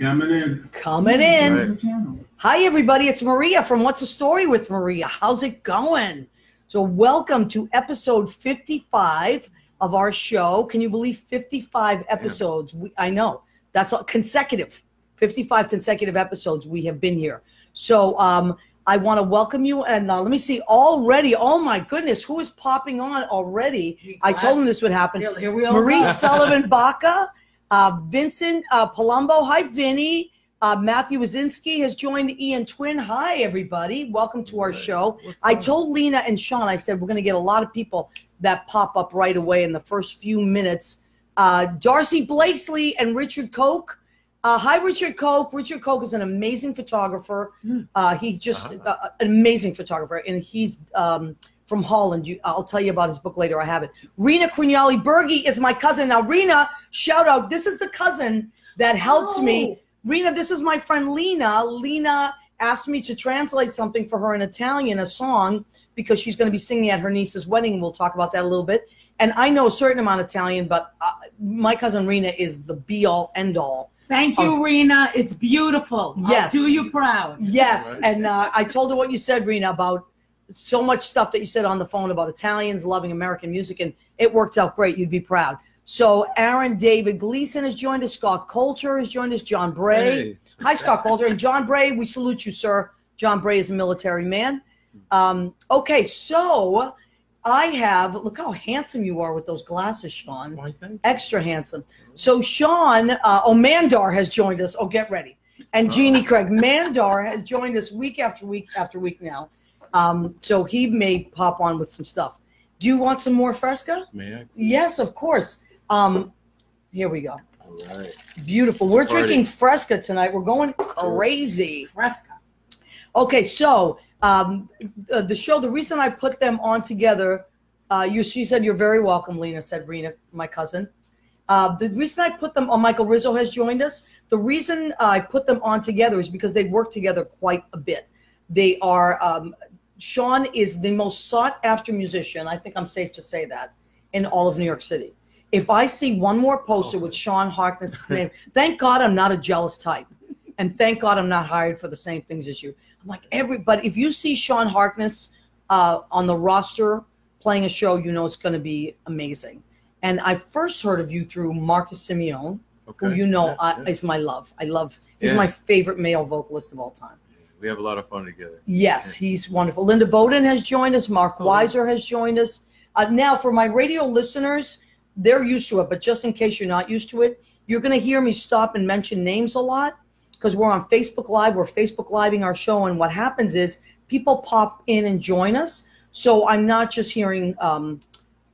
Coming in. Right. Hi, everybody. It's Maria from What's the Story with Maria. How's it going? So welcome to episode 55 of our show. Can you believe 55 episodes? I know. That's consecutive. 55 consecutive episodes we have been here. So I want to welcome you. And let me see already. Oh, my goodness. Who is popping on already? I told him this would happen. Here we all Marie Sullivan-Baca. Vincent Palumbo. Hi, Vinny. Matthew Wazinski has joined Ian Twin. Hi, everybody. Welcome to our show. I told Lena and Sean, I said, we're going to get a lot of people that pop up right away in the first few minutes. Darcy Blakesley and Richard Koch. Hi, Richard Koch. Richard Koch is an amazing photographer. He's just an amazing photographer, and he's from Holland. I'll tell you about his book later. I have it. Rena Crignali-Bergi is my cousin. Now, Rena, shout out. This is the cousin that helped me. Rena, this is my friend Lena. Lena asked me to translate something for her in Italian, a song, because she's going to be singing at her niece's wedding. We'll talk about that a little bit. And I know a certain amount of Italian, but my cousin Rena is the be-all, end-all. Thank you, Rena. It's beautiful. Yes. I'll do you proud. Yes. And I told her what you said, Rena, about so much stuff that you said on the phone about Italians loving American music, and it worked out great. You'd be proud. So Aaron David Gleason has joined us. Scott Coulter has joined us. John Bray. Hey. Hi, Scott Coulter. And John Bray, we salute you, sir. John Bray is a military man. Okay, so I have, look how handsome you are with those glasses, Sean. Why, thank you. Extra handsome. So Sean, Mandar has joined us. Oh, get ready. And Jeannie Craig. Mandar has joined us week after week after week now. So he may pop on with some stuff. Do you want some more Fresca? May I? Yes, of course. Here we go. All right. Beautiful. We're drinking Fresca tonight. We're going crazy. Fresca. Okay, so the show, the reason I put them on together, she said, you're very welcome, Lena, said Rena, my cousin. The reason I put them on, Michael Rizzo has joined us. The reason I put them on together is because they work together quite a bit. They are, Sean is the most sought after musician, I think I'm safe to say that, in all of New York City. If I see one more poster with Sean Harkness' name, thank God I'm not a jealous type. And thank God I'm not hired for the same things as you. I'm like, but if you see Sean Harkness on the roster playing a show, you know it's going to be amazing. And I first heard of you through Marcus Simeone, who you know is my love. He's my favorite male vocalist of all time. We have a lot of fun together. Yes, he's wonderful. Linda Bowden has joined us. Mark Weiser has joined us. Now, for my radio listeners, they're used to it, but just in case you're not used to it, you're going to hear me stop and mention names a lot because we're on Facebook Live. We're Facebook Living our show, and what happens is people pop in and join us, so I'm not just hearing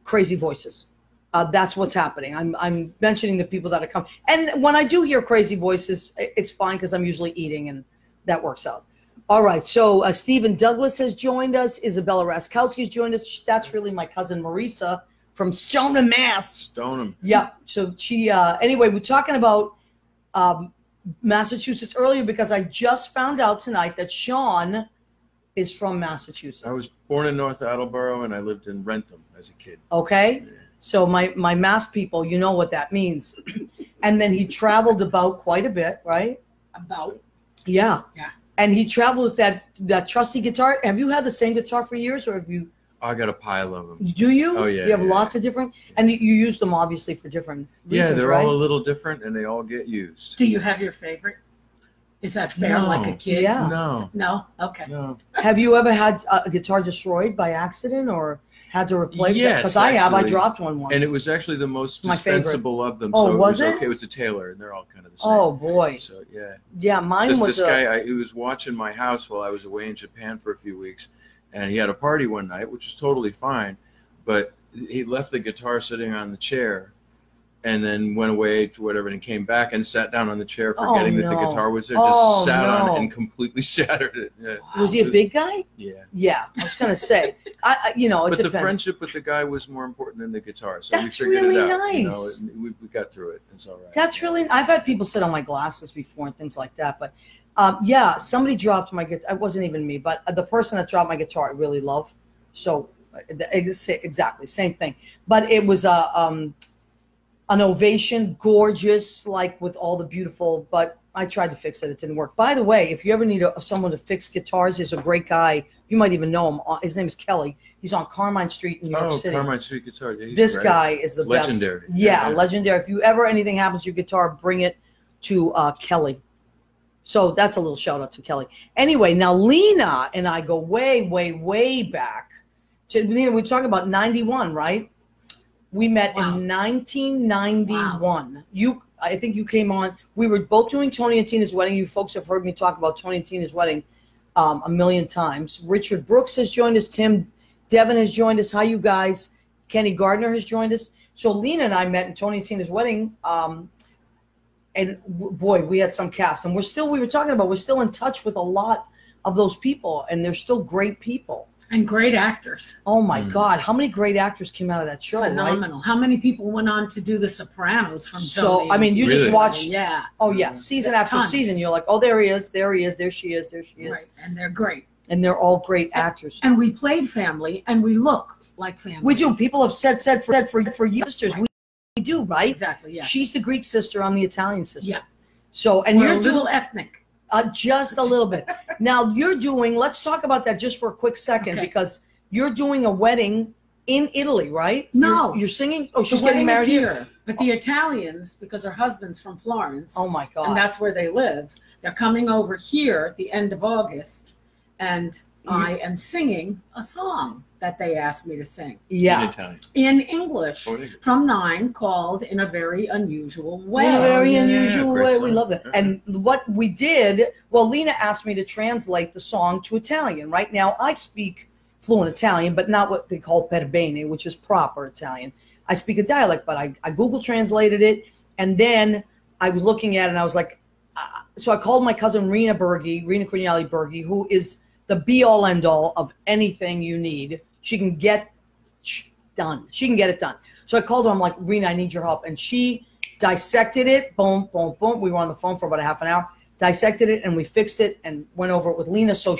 crazy voices. That's what's happening. I'm mentioning the people that are coming. And when I do hear crazy voices, it's fine because I'm usually eating, and that works out. All right, so Stephen Douglas has joined us. Isabella Raskowski has joined us. That's really my cousin Marisa from Stoneham, Mass. Stoneham. Yeah, so she, anyway, we're talking about Massachusetts earlier because I just found out tonight that Sean is from Massachusetts. I was born in North Attleboro, and I lived in Rentham as a kid. Okay, yeah. So my Mass people, you know what that means. And then he traveled about quite a bit, right? About? Yeah. Yeah. And he traveled with that trusty guitar. Have you had the same guitar for years, or have you? I got a pile of them. Do you? Oh, yeah. You have lots of different, and you use them obviously for different reasons, yeah, they're right? all a little different, and they all get used. Do you have your favorite? Is that fair, like a kid? Yeah. No. No? Okay. No. Have you ever had a guitar destroyed by accident, or had to replace it? Yes, because I have. I actually. dropped one once. And it was actually the most My dispensable of them. Oh, so was it? it? Okay, it was a Taylor, and they're all kind of the same. Oh, boy. So, yeah. Yeah, mine was this guy, he was watching my house while I was away in Japan for a few weeks, and he had a party one night, which was totally fine, but he left the guitar sitting on the chair and then went away to whatever and came back and sat down on the chair forgetting that the guitar was there, just sat on it and completely shattered it. Yeah. Was he a big guy? Yeah. Yeah, I was going to say. It but depends. the friendship with the guy was more important than the guitar, so That's we figured really it out. nice. You know, we got through it. It's all right. That's really. I've had people sit on my glasses before and things like that, but yeah, somebody dropped my guitar. It wasn't even me, but the person that dropped my guitar I really love. So exactly same thing, but it was an Ovation, gorgeous, like with all the beautiful. But I tried to fix it. It didn't work. By the way, if you ever need someone to fix guitars, there's a great guy. You might even know him. His name is Kelly. He's on Carmine Street in New York City. Carmine Street Guitar. Yeah, this great. guy is the legendary. best. Yeah, legendary. If you ever anything happens to your guitar, bring it to Kelly. So that's a little shout out to Kelly. Anyway, now Lena and I go way, way, way back. Lena, we're talking about 91, right? We met in 1991. Wow. I think you came on. We were both doing Tony and Tina's wedding. You folks have heard me talk about Tony and Tina's wedding a million times. Richard Brooks has joined us. Tim Devin has joined us. Hi, you guys. Kenny Gardner has joined us. So Lena and I met in Tony and Tina's wedding. And boy, we had some cast. And we're still in touch with a lot of those people. And they're still great people. And great actors. Oh, my God. How many great actors came out of that show? Phenomenal. Right? How many people went on to do The Sopranos from Tony? So, I mean, you just watch. Yeah. Oh, yeah. Season after season. You're like, oh, there he is. There he is. There she is. There she is. Right. And they're great. And they're all great actors. And we played family, and we look like family. We do. People have said for years, sisters. Right. We do, right? Exactly, yeah. She's the Greek sister. I'm the Italian sister. Yeah. So, and we're a little ethnic. Just a little bit. Now, let's talk about that just for a quick second, because you're doing a wedding in Italy, right? No. You're singing? Oh, she's getting married here. But the Italians, because her husband's from Florence. Oh, my God. And that's where they live. They're coming over here at the end of August, and I am singing a song that they asked me to sing. Yeah. In Italian. In English. From 9, called In a Very Unusual Way. In a very unusual way. Song. We love that. And what we did, Lena asked me to translate the song to Italian. Right now, I speak fluent Italian, but not what they call per bene, which is proper Italian. I speak a dialect, but I Google translated it. And then I was looking at it, and I was like, so I called my cousin Rena Corneli Bergi, who is the be-all, end-all of anything you need. She can get done. She can get it done. So I called her. I'm like, Rena, I need your help. And she dissected it. Boom, boom, boom. We were on the phone for about a half an hour. Dissected it, and we fixed it and went over it with Lena. So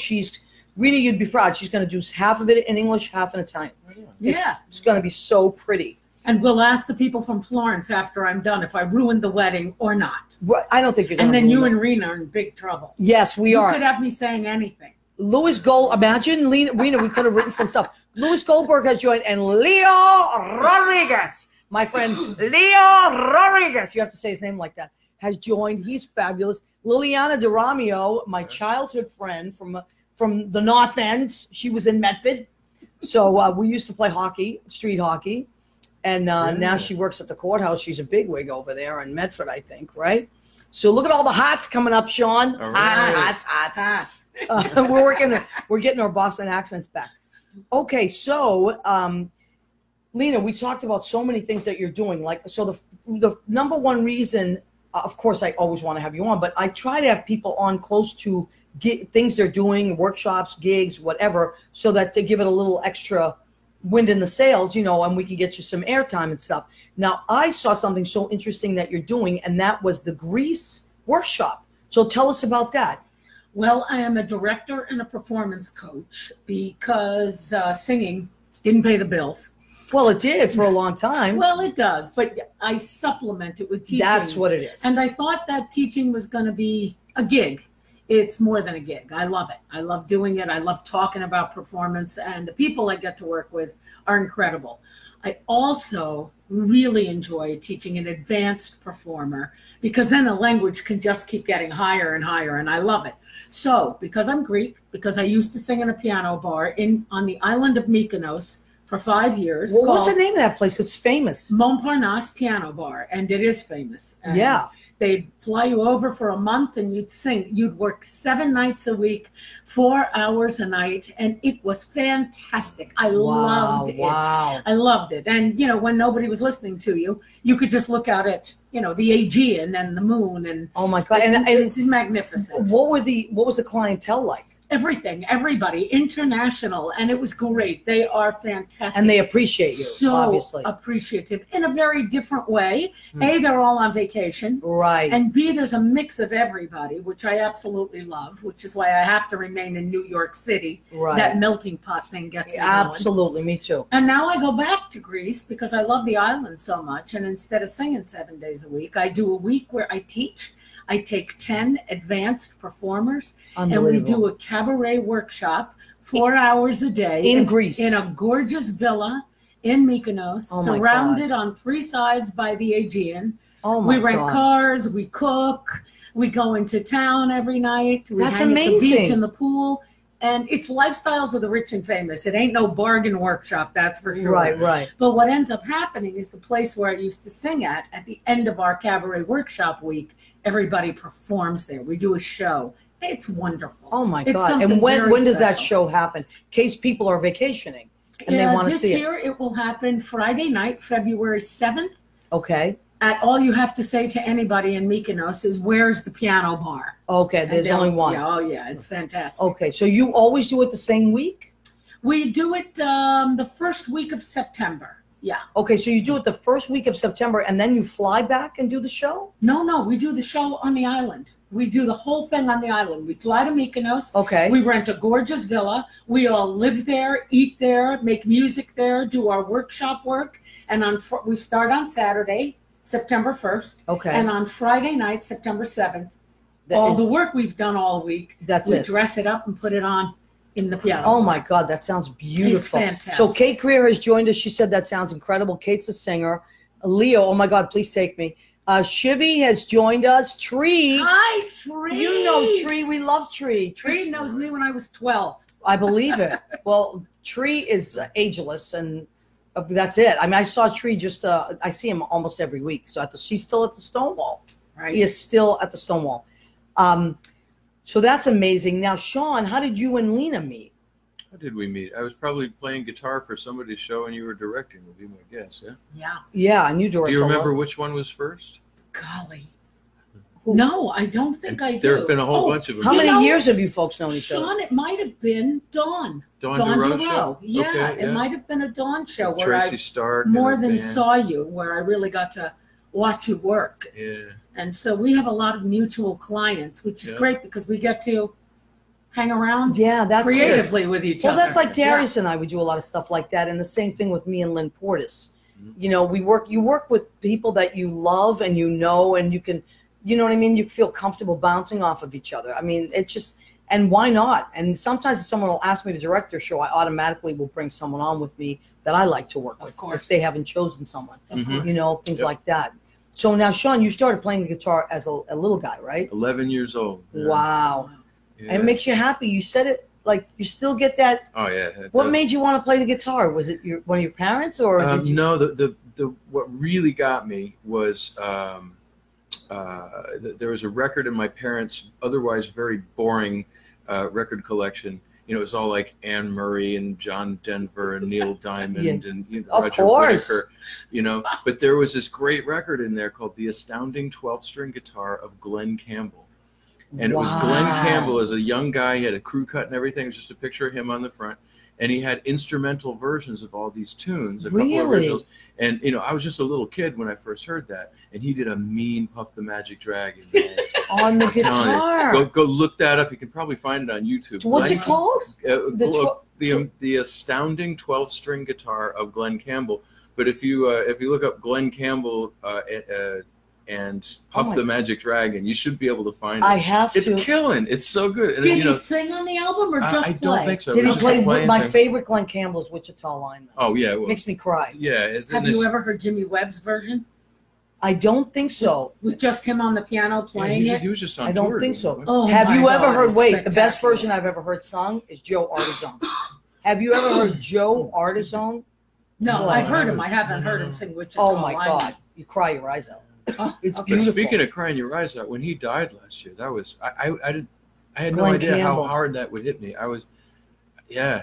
Rena, you'd be proud. She's going to do half of it in English, half in Italian. It's going to be so pretty. And we'll ask the people from Florence after I'm done if I ruined the wedding or not. I don't think you're going to. And then you and Rena are in big trouble. Yes, we are. You could have me saying anything. Imagine Rena, we could have written some stuff. Louis Goldberg has joined, and Leo Rodriguez, my friend Leo Rodriguez, you have to say his name like that, has joined. He's fabulous. Liliana DeRamio, my childhood friend from the North End. She was in Medford. So we used to play hockey, street hockey. And now she works at the courthouse. She's a bigwig over there in Medford, I think, right? So look at all the hots coming up, Sean. Hots. We're getting our Boston accents back. Okay, so Lena, we talked about so many things that you're doing. The number one reason, of course, I always want to have you on, but I try to have people on close to things they're doing, workshops, gigs, whatever, so that to give it a little extra wind in the sails, and we can get you some airtime and stuff. Now, I saw something so interesting that you're doing, and that was the Grease workshop. So tell us about that. Well, I am a director and a performance coach because singing didn't pay the bills. Well, it did for a long time. Well, it does, but I supplement it with teaching. That's what it is. And I thought that teaching was going to be a gig. It's more than a gig. I love it. I love doing it. I love talking about performance, and the people I get to work with are incredible. I also really enjoy teaching an advanced performer because then the language can just keep getting higher and higher, and I love it. So because I'm Greek, because I used to sing in a piano bar on the island of Mykonos for 5 years. Well, what's the name of that place? Because it's famous. Montparnasse Piano Bar, and it is famous. And yeah. They'd fly you over for a month and you'd sing. You'd work 7 nights a week, 4 hours a night, and it was fantastic. I loved it. Wow. I loved it. And, when nobody was listening to you, you could just look out at, the Aegean and the moon. And oh, my God. And it's magnificent. What was the clientele like? Everything, everybody, international, and it was great. They are fantastic. And they appreciate you, so obviously. Appreciative in a very different way. A, they're all on vacation. Right. And B, there's a mix of everybody, which I absolutely love, which is why I have to remain in New York City. Right. That melting pot thing gets me Absolutely, me too. And now I go back to Greece because I love the island so much. And instead of singing 7 days a week, I do a week where I teach. I take 10 advanced performers, and we Unbelievable. do a cabaret workshop 4 hours a day In Greece. in a gorgeous villa in Mykonos, Oh my surrounded on 3 sides by the Aegean. Oh my We rent God. cars, we cook, we go into town every night, we That's hang at the beach amazing. and the pool. And it's lifestyles of the rich and famous. It ain't no bargain workshop, that's for sure. Right, right. But what ends up happening is the place where I used to sing at the end of our cabaret workshop week, everybody performs there. We do a show. It's wonderful. Oh my It's God. something And when very does that special. show happen? In case people are vacationing and they want to this see it. year it will happen Friday night, February 7th. Okay. At all you have to say to anybody in Mykonos is, where's the piano bar? Okay. And There's they'll- only one. Yeah, oh yeah, it's fantastic. Okay. So you always do it the same week? We do it the first week of September. Yeah. Okay. So you do it the first week of September and then you fly back and do the show? No, we do the show on the island. We do the whole thing on the island. We fly to Mykonos. Okay. We rent a gorgeous villa. We all live there, eat there, make music there, do our workshop work. And we start on Saturday, September 1st. Okay. And on Friday night, September 7th, That all is- the work we've done all week, That's we it. dress it up and put it on in the piano. Oh my God, that sounds beautiful. fantastic. So Kate Creer has joined us. She said that sounds incredible. Kate's a singer. Leo, oh my God, please take me. Shivy has joined us. Tree, Hi, Tree. you know Tree. We love Tree. Tree knows me when I was 12. I believe it. Well, Tree is ageless, and that's it. I mean, I saw Tree just. I see him almost every week. So she's still at the Stonewall. Right. He is still at the Stonewall. So that's amazing. Now, Sean, how did you and Lena meet? How did we meet? I was probably playing guitar for somebody's show, and you were directing. Would be my guess. Yeah. Yeah. Yeah, and you direct. Do you a lot. remember which one was first? Golly. Who- No, I don't think I do. There have been a whole Oh, bunch of them. How You many know, years have you folks known each other? Sean, it might have been Dawn. Dawn Dawn DeRoe DeRoe. show? Yeah, Okay, it might have been a Dawn show With where Tracy I Stark. and more her than band. saw you, where I really got to watch you work. Yeah. And so we have a lot of mutual clients, which is Yeah. great because we get to hang around Yeah, that's it. creatively with each Well, other. that's like Yeah. Darius and I. We do a lot of stuff like that, and the same thing with me and Lynn Portis. Mhm. You know, you work with people that you love and you know, and you can, you know what I mean. You feel comfortable bouncing off of each other. I mean, it just, and why not? And sometimes if someone will ask me to direct their show, I automatically will bring someone on with me that I like to work Of with, course. if they haven't chosen someone. Of Mhm. course. You know, things Yep. like that. So now, Sean, you started playing the guitar as a little guy, right? 11 years old. Yeah. Wow. Yeah. And it makes you happy. You said it like you still get that. Oh yeah. What made you want to play the guitar? Was it one of your parents, or did you? No, the what really got me was there was a record in my parents' otherwise very boring record collection. You know, it was all like Anne Murray and John Denver and Neil Diamond Yeah. and Of Roger course. Whittaker. You know, but there was this great record in there called "The Astounding 12-String Guitar of Glenn Campbell." And it was Glenn Wow. Campbell as a young guy. He had a crew cut and everything. It was just a picture of him on the front. And he had instrumental versions of all these tunes, a couple of Really? originals. And, you know, I was just a little kid when I first heard that. And he did a mean Puff the Magic Dragon. man. On the I'm telling you. guitar. Go look that up. You can probably find it on YouTube. What's it Glenn- called? The Astounding 12-String Guitar of Glenn Campbell. But if you look up Glenn Campbell and Puff my- the Magic Dragon, you should be able to find it. I have It's to. killing. It's so good. And Did you know, he sing on the album or just I play? don't think so. Did It he was just play? a playing My thing. favorite Glenn Campbell is Wichita Lineman. Oh yeah, well, Makes me cry. yeah. Have you ever heard Jimmy Webb's version I don't think so. with just him on the piano playing he, it? he was just on I don't tour think doing so. it. Oh, Have my you ever God, heard? it's Wait, the best spectacular. version I've ever heard sung is Joe Artizone. Have you ever heard Joe Artizone? No, No, I've I heard him. haven't. I haven't heard him sing Wichita Oh my Lineman. God, you cry your eyes out. Oh, It's okay. But beautiful. speaking of crying your eyes out, when he died last year, that was I had no Glenn idea Campbell. how hard that would hit me. I was, yeah,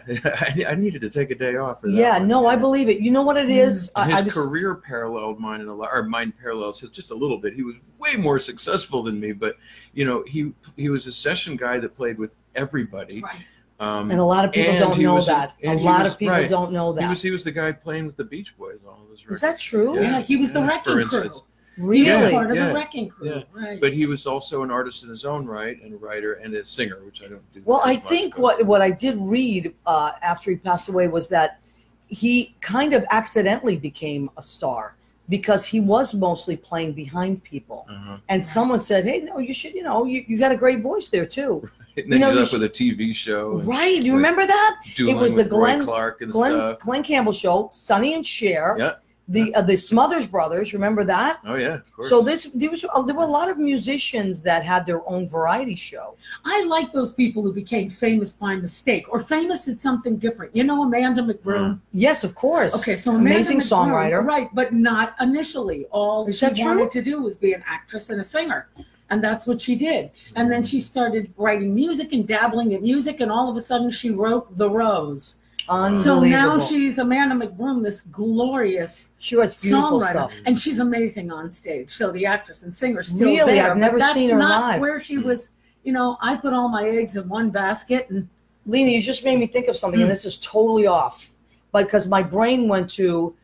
I needed to take a day off for that. Yeah, one. no, I believe it. You know what it is? And I his was- career paralleled mine in a lot, or mine parallels his just a little bit. He was way more successful than me, but you know, he was a session guy that played with everybody. Right. and a lot of people and don't he know was that. A and he lot was- of people right. don't know that. He was the guy playing with the Beach Boys on all those records. Is that true? Yeah, he was the Yeah, wrecking for crew. instance. He was Really? part of Yeah, the wrecking crew. yeah. Right. But he was also an artist in his own right, and a writer and a singer, which I don't do. Well, as I much, think but- what I did read after he passed away was that he kind of accidentally became a star. because he was mostly playing behind people. Uh-huh. And someone said, "Hey, no, you should, you got a great voice there too." And then You know, he's you up with a TV show. And Right? Do you like remember that? dueling It was the with Roy Glenn Clark and stuff. Glenn Campbell show, Sonny and Cher. Yeah. The Smothers Brothers. Remember that? Oh yeah, of course. So there were a lot of musicians that had their own variety show. I like those people who became famous by mistake or famous at something different. You know, Amanda McBroom. Yes, of course. Okay, so Amanda amazing McBroom, songwriter. right? But not initially. All Is she that true? wanted to do was be an actress and a singer, and that's what she did. And then she started writing music and dabbling in music, and all of a sudden she wrote The Rose. Unbelievable. So now she's Amanda McBroom, this glorious She writes beautiful songwriter, stuff. and she's amazing on stage. So the actress and singer still Really? there. I've never but seen her that's not live. where she was. You know, I put all my eggs in one basket, and Lena, you just made me think of something, and this is totally off, but because my brain went to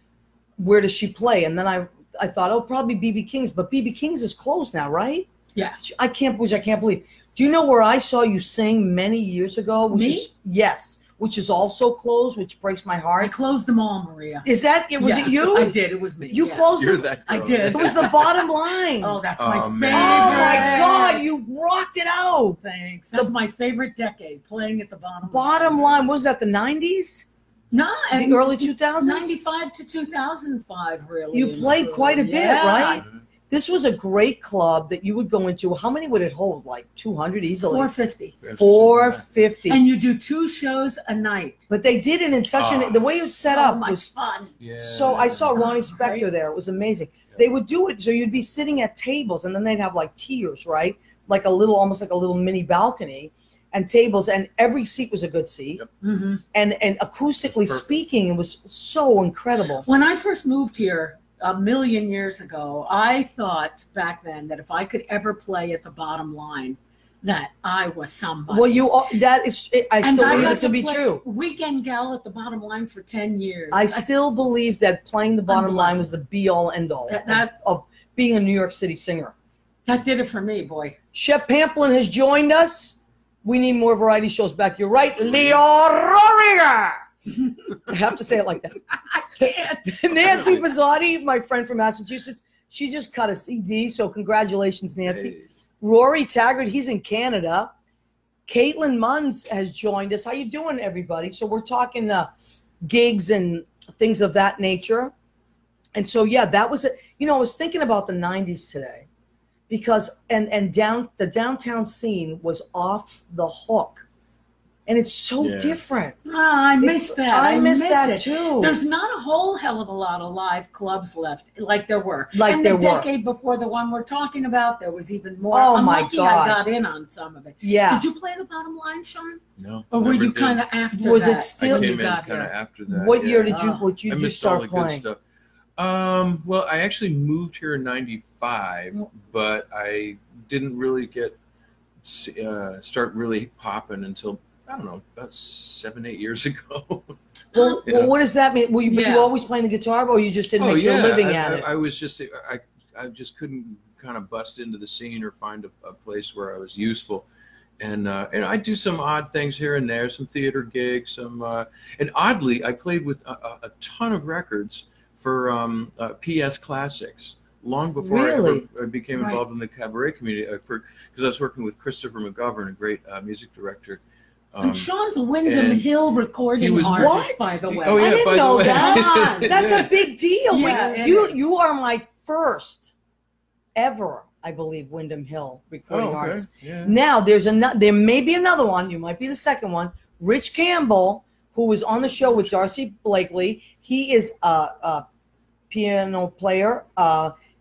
where does she play, and then I thought, oh, probably BB King's, but BB King's is closed now, right? yeah, I can't believe. Do you know where I saw you sing many years ago? Which is also closed, which breaks my I heart. closed them all, Maria. Is that it? Was Yeah, it you? I did. It was me. You yeah. closed You're it. that I girl. did. It was the bottom line. Oh, that's Oh, my man. favorite. Oh my God, you rocked it out. Thanks. That's my favorite decade, playing at the bottom. Bottom line, what was that, the 90s? No, The early 2000s? 95 to 2005, really. You played quite a bit, Yeah. right? This was a great club that you would go into. How many would it hold? Like 200 easily? 450. 450. And you do 2 shows a night. But they did it in such the way it was set so up much was fun. Yeah. so. I saw Ronnie Spector Right. there. It was amazing. They would do it so you'd be sitting at tables, and then they'd have like tiers, right? Like almost like a little mini balcony, and tables, and every seat was a good seat. Yep. Mm-hmm. And acoustically Perfect. speaking, it was so incredible. When I first moved here a million years ago, I thought back then that if I could ever play at the bottom line, that I was somebody. Well, that is. I And still believe got it to be play true. Weekend gal at the bottom line for 10 years. I still believe that playing the bottom line was blessed. the be all end all of being a New York City singer. That did it for me, boy. Shep Pamplin has joined us. We need more variety shows back. You're right, Leo Roriger. I have to say it like that. I can't. Nancy Pizzotti, my friend from Massachusetts, she just cut a CD, so congratulations, Nancy. Hey. Rory Taggart, he's in Canada. Caitlin Munns has joined us. How you doing, everybody? So we're talking gigs and things of that nature. And so, yeah, that was it. You know, I was thinking about the 90s today because the downtown scene was off the hook. And it's so different. Oh, I miss that. I miss that it. too. There's not a whole hell of a lot of live clubs left, like there were. Like and there the were. decade before the one we're talking about, there was even more. Oh, I'm my lucky God. I got in on some of it. Yeah. Did you play the bottom line, Sean? No. Or were never you did. kind of after Was it that? still- I when came you in got kind of here? after that. What yeah. year did Oh. you I missed all start the playing? good stuff. Well, I actually moved here in '95, but I didn't really get start really popping until I don't know about 7-8 years ago. Well, Yeah. what does that mean? Were you Yeah. always playing the guitar, or you just didn't make your living at it? I was just I just couldn't kind of bust into the scene or find a place where I was useful. And I do some odd things here and there, some theater gigs, and oddly, I played with a ton of records for PS Classics long before Really? I became Right. involved in the cabaret community. Because I was working with Christopher McGovern, a great music director. And Sean's a Wyndham and Hill recording he was- artist, What? by the way. Oh, yeah, I didn't by the know way. that. That's a big deal. Yeah, it you is. you are my first ever, I believe, Wyndham Hill recording Oh, okay. artist. Yeah. Now there may be another one. You might be the second one. Rich Campbell, who was on the show with Darcy Blakely. He is a piano player.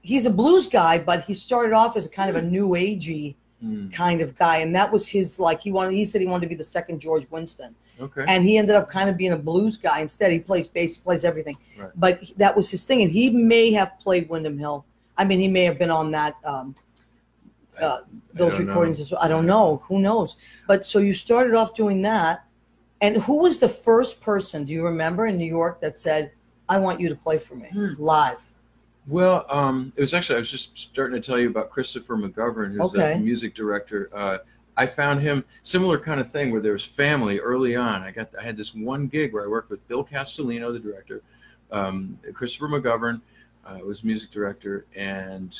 He's a blues guy, but he started off as a kind of a new agey Mm, kind of guy, and that was his he said he wanted to be the second George Winston. okay. And he ended up kind of being a blues guy instead. He plays bass, he plays everything. Right. But that was his thing. And he may have played Wyndham Hill. I mean, he may have been on that those don't recordings know. as well. I don't know. Who knows? But so you started off doing that. And who was the first person, do you remember, in New York that said, I want you to play for me live? Well, it was actually, I was just starting to tell you about Christopher McGovern, who's Okay. the music director. I found him similar kind of thing where there was family early on. I had this one gig where I worked with Bill Castellino, the director, Christopher McGovern, was music director, and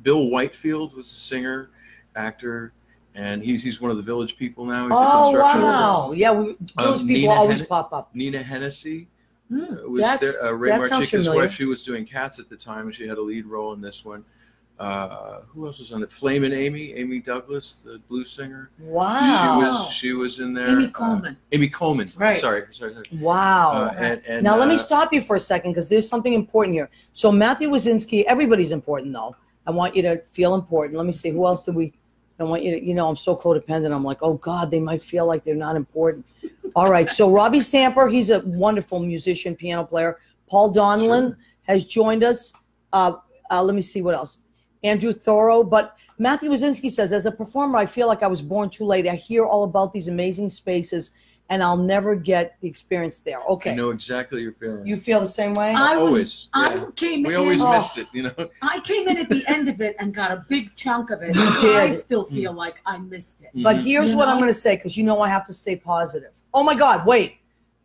Bill Whitefield was the singer, actor, and he's one of the Village People now. He's a Oh construction wow! worker. Yeah, those people Nina always pop up. Nina Hennessy was That's- there. Ray that sounds Marchica's familiar. wife. She was doing Cats at the time, and she had a lead role in this one. Who else was on it? Flamin' Amy Douglas, the blues singer. Wow! She was in there. Amy Coleman. Amy Coleman. Right. Sorry. Wow! And Now let me stop you for a second because there's something important here. So Matthew Wazinski, everybody's important though. I want you to feel important. Let me see, who else did we? I want you to, I'm so codependent. I'm like, oh God, they might feel like they're not important. All right. So Robbie Stamper, he's a wonderful musician, piano player. Paul Donlin has joined us. Let me see what else. Andrew Thoreau. But Matthew Wazinski says, as a performer, I feel like I was born too late. I hear all about these amazing spaces and I'll never get the experience there. Okay. I know exactly what you're feeling. You feel the same way? Always. I came We in. always missed it, I came in at the end of it and got a big chunk of it. You I did. still feel like I missed it. But here's what I'm going to say, because I have to stay positive. Oh my God, wait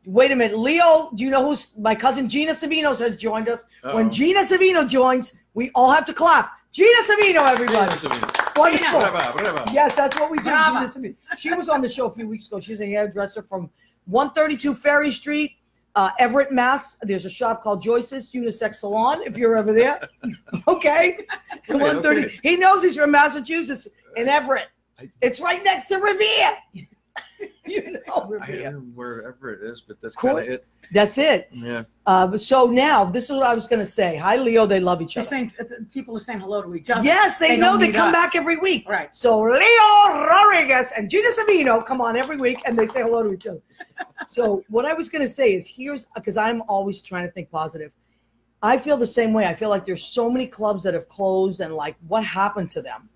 a minute. Leo, do you know who's my cousin Gina Savinos has joined us? Uh-oh. When Gina Savino joins, we all have to clap. Gina Savino, everybody. Wonderful. Brava. Yes, that's what we do. Brava. Gina Savino. She was on the show a few weeks ago. She's a hairdresser from 132 Ferry Street, Everett, Mass. There's a shop called Joyce's Unisex Salon, if you're ever there. Okay. 130. okay. He knows he's from Massachusetts in Everett. It's right next to Revere. I Revere. don't know wherever it is, but that's Cool. kind of it. That's it. Yeah. So now, this is what I was going to say. Hi, Leo. They love each They're other. saying people are saying hello to each other. Yes, they know. don't They need come us. back every week. Right. So Leo Rodriguez and Gina Savino come on every week and they say hello to each other. So what I was going to say is because I'm always trying to think positive. I feel the same way. I feel like there's so many clubs that have closed and like what happened to them.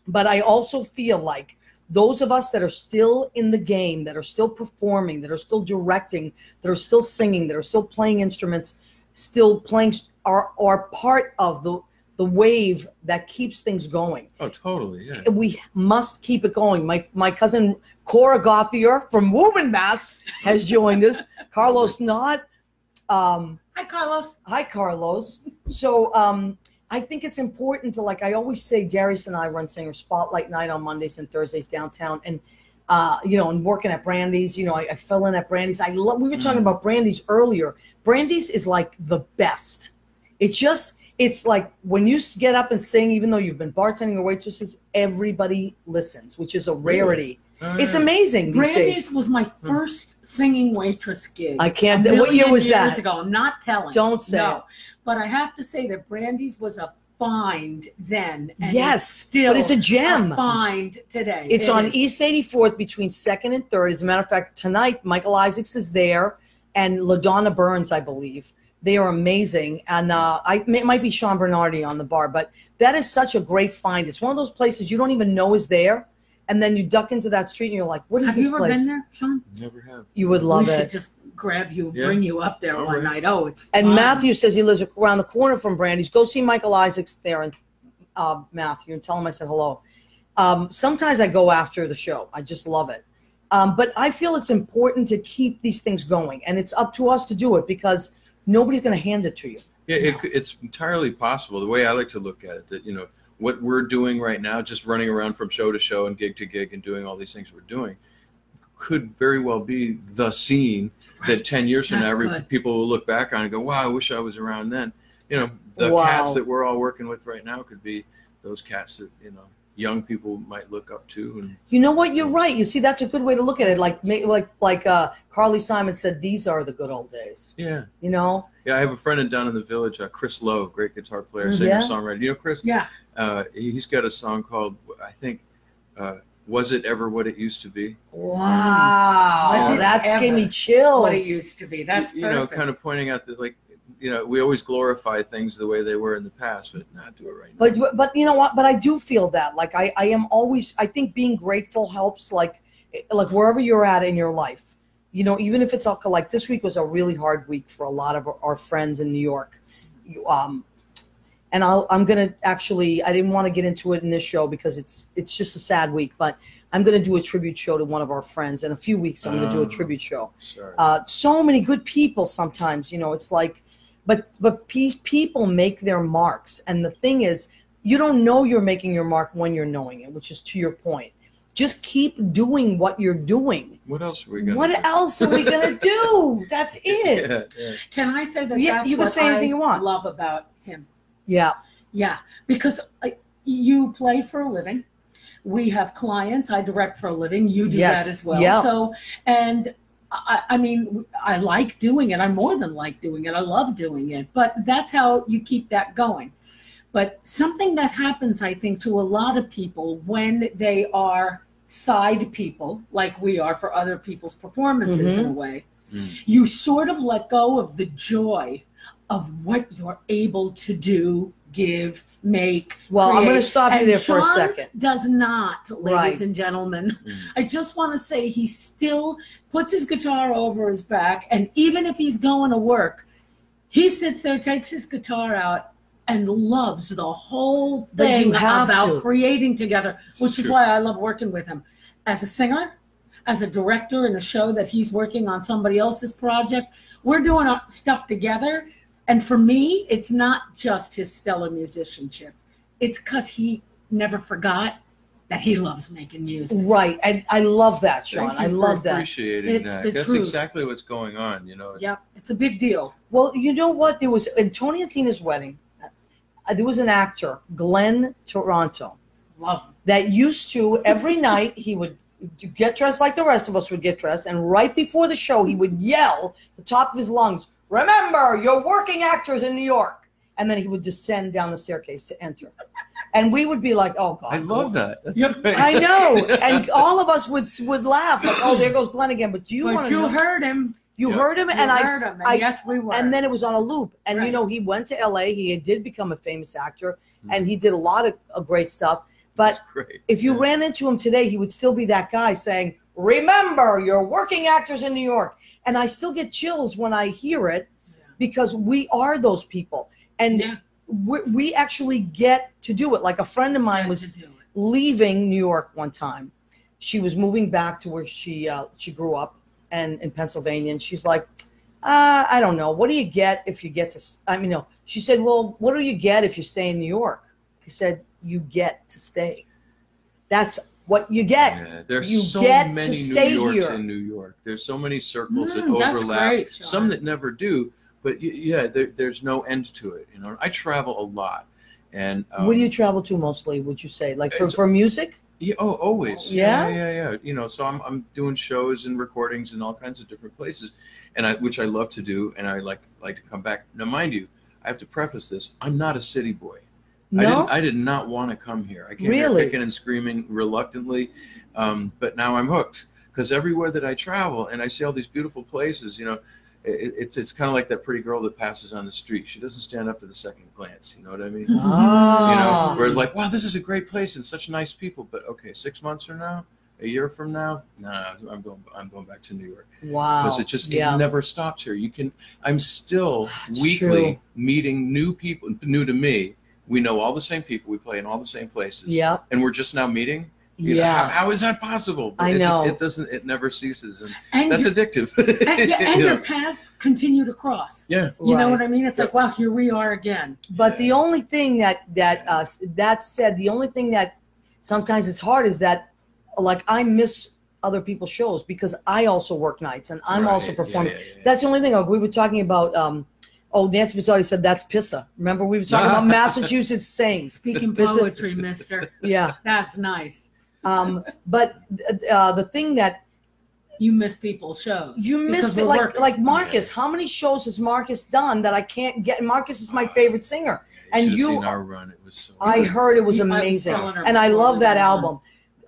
But I also feel like those of us that are still in the game, that are still performing, that are still directing, that are still singing, that are still playing instruments, still playing are part of the wave that keeps things going. Oh, totally. Yeah. We must keep it going. My cousin Cora Gothier from Woburn, Mass. has joined us. Carlos Knott. Hi, Carlos. Hi, Carlos. So I think it's important to, like I always say, Darius and I run Singer Spotlight Night on Mondays and Thursdays downtown. And, and working at Brandy's, I fell in at Brandy's. We were talking about Brandy's earlier. Brandy's is like the best. It's like when you get up and sing, even though you've been bartending or waitresses, everybody listens, which is a rarity. Oh, It's yeah. amazing these Brandy's days. was my first singing waitress gig. I can't. A What year million was years that? ago. I'm not telling. Don't say no. it. But I have to say that Brandy's was a find then. And Yes, it's still but it's a gem. find today. It's It on is. East 84th between 2nd and 3rd. As a matter of fact, tonight, Michael Isaacs is there and LaDonna Burns, I believe. They are amazing. And it might be Sean Bernardi on the bar, but that is such a great find. It's one of those places you don't even know is there. And then you duck into that street and you're like, what is Have this you ever place? been there, Sean? Never have. You would love we should it. just grab you, Yeah. bring you up there All one right. night. Oh, it's fun. And Matthew says he lives around the corner from Brandy's. Go see Michael Isaacs there, and Matthew, and tell him I said hello. Sometimes I go after the show. I just love it. But I feel it's important to keep these things going, and it's up to us to do it because nobody's going to hand it to you. Yeah, it's entirely possible. The way I like to look at it, that what we're doing right now, just running around from show to show and gig to gig and doing all these things we're doing, could very well be the scene that 10 years from That's now, good. people will look back on and go, "Wow, I wish I was around then." The Wow. cats that we're all working with right now could be those cats that young people might look up to. And You know what? You're right. You see, that's a good way to look at it. Like Carly Simon said, these are the good old days. yeah, Yeah, I have a friend down in the village, Chris Lowe, great guitar player, Yeah. singer, songwriter. You know Chris? Yeah. He's got a song called, I think, "Was It Ever What It Used to Be?" Wow, Was it that's ever gave me chills. What it used to be. That's perfect. kind of pointing out that, we always glorify things the way they were in the past, but not do it right now. But you know what? But I do feel that. Like I am always. I think being grateful helps. Like wherever you're at in your life, even if it's like this week was a really hard week for a lot of our friends in New York. And I'm gonna actually. I didn't want to get into it in this show because it's just a sad week. But I'm gonna do a tribute show to one of our friends in a few weeks. I'm gonna do a tribute show. Sorry. So many good people. Sometimes it's like But people make their marks, and the thing is, you don't know you're making your mark when you're knowing it, which is to your point. Just keep doing what you're doing. What else are we gonna? What else are we gonna do? That's it. Yeah. Can I say that? Yeah, that's you can what say anything you want. love about him. Yeah. Yeah, because you play for a living. We have clients. I direct for a living. You do Yes. that as well. Yeah. So, and I mean, I like doing it. I more than like doing it. I love doing it. But that's how you keep that going. But something that happens, I think, to a lot of people when they are side people, like we are for other people's performances in a way, you sort of let go of the joy of what you're able to do, give, make. Well, I'm create. going to stop you And there for a Sean second. does not, ladies Right. and gentlemen. I just want to say he still puts his guitar over his back, and even if he's going to work, he sits there, takes his guitar out, and loves the whole But you thing have about to. creating together, which is true. why I love working with him. As a singer, as a director in a show that he's working on somebody else's project, we're doing our stuff together. And for me, it's not just his stellar musicianship. It's because he never forgot that he loves making music. Right. I love that, Sean. Thank you I for love that. appreciating It's that. the That's truth. exactly what's going on. You know. Yep, it's a big deal. Well, you know what? There was in Tony and Tina's wedding, there was an actor, Glenn Toronto, Love him. that used to every night he would get dressed like the rest of us would get dressed, and right before the show he would yell at the top of his lungs, "Remember, you're working actors in New York," and then he would descend down the staircase to enter, and we would be like, "Oh God!" I love that. That's Yep. great. I know, and all of us would laugh like, "Oh, there goes Glenn again." But do you want But to you know? heard him. You Yeah. heard him, You and heard him. And I yes, we were. and then it was on a loop. And you Right. know, he went to LA. He did become a famous actor, and he did a lot of great stuff. But That's great. if you Yeah. ran into him today, he would still be that guy saying, "Remember, you're working actors in New York." And I still get chills when I hear it because we are those people, and Yeah. we actually get to do it. Like a friend of mine was To do it. leaving New York one time. She was moving back to where she grew up and in Pennsylvania, and she's like, I don't know. What do you get if you get to? I mean, no. She said, "Well, what do you get if you stay in New York?" I said, "You get to stay. That's what you get." Yeah, there's You so get to many New stay Yorks here. in New York. There's so many circles that That's overlap. great, Sean. Some that never do, but yeah, there's no end to it. You know, I travel a lot, and Where do you travel to mostly? Would you say, like It's- for music? Yeah, always. Yeah? Yeah. You know, so I'm doing shows and recordings in all kinds of different places, and which I love to do, and I like to come back. Now, mind you, I have to preface this: I'm not a city boy. No. I did not want to come here. I came Really? here kicking and screaming reluctantly, but now I'm hooked because everywhere that I travel and I see all these beautiful places, you know, it's kind of like that pretty girl that passes on the street. She doesn't stand up to the second glance. You know what I mean? Ah. You know, where it's like, wow, this is a great place and such nice people. But okay, 6 months from now, a year from now, no, I'm going back to New York Wow. because it never stops here. I'm still That's weekly true. meeting new people, new to me. We know all the same people. We play in all the same places. Yeah. And we're just now meeting. You know, Yeah. how is that possible? I It know. it doesn't. It never ceases, and And that's you- addictive. and You your know? paths continue to cross. Yeah. You know Right. what I mean? It's like, wow, here we are again. But the only thing that said, the only thing that sometimes it's hard is that, like, I miss other people's shows because I also work nights and I'm Right. also performing. Yeah. That's the only thing. Like, we were talking about. Nancy Pizzotti said that's pissa. Remember we were talking about Massachusetts sayings. Speaking This is- poetry, mister. Yeah. That's nice. But the thing that You miss people's shows. you miss, because we're working. like Marcus. How many shows has Marcus done that I can't get? Marcus is my favorite singer, and Should've you. seen our run. It was so. I heard it was I was amazing, telling her and I before love we that went on. album.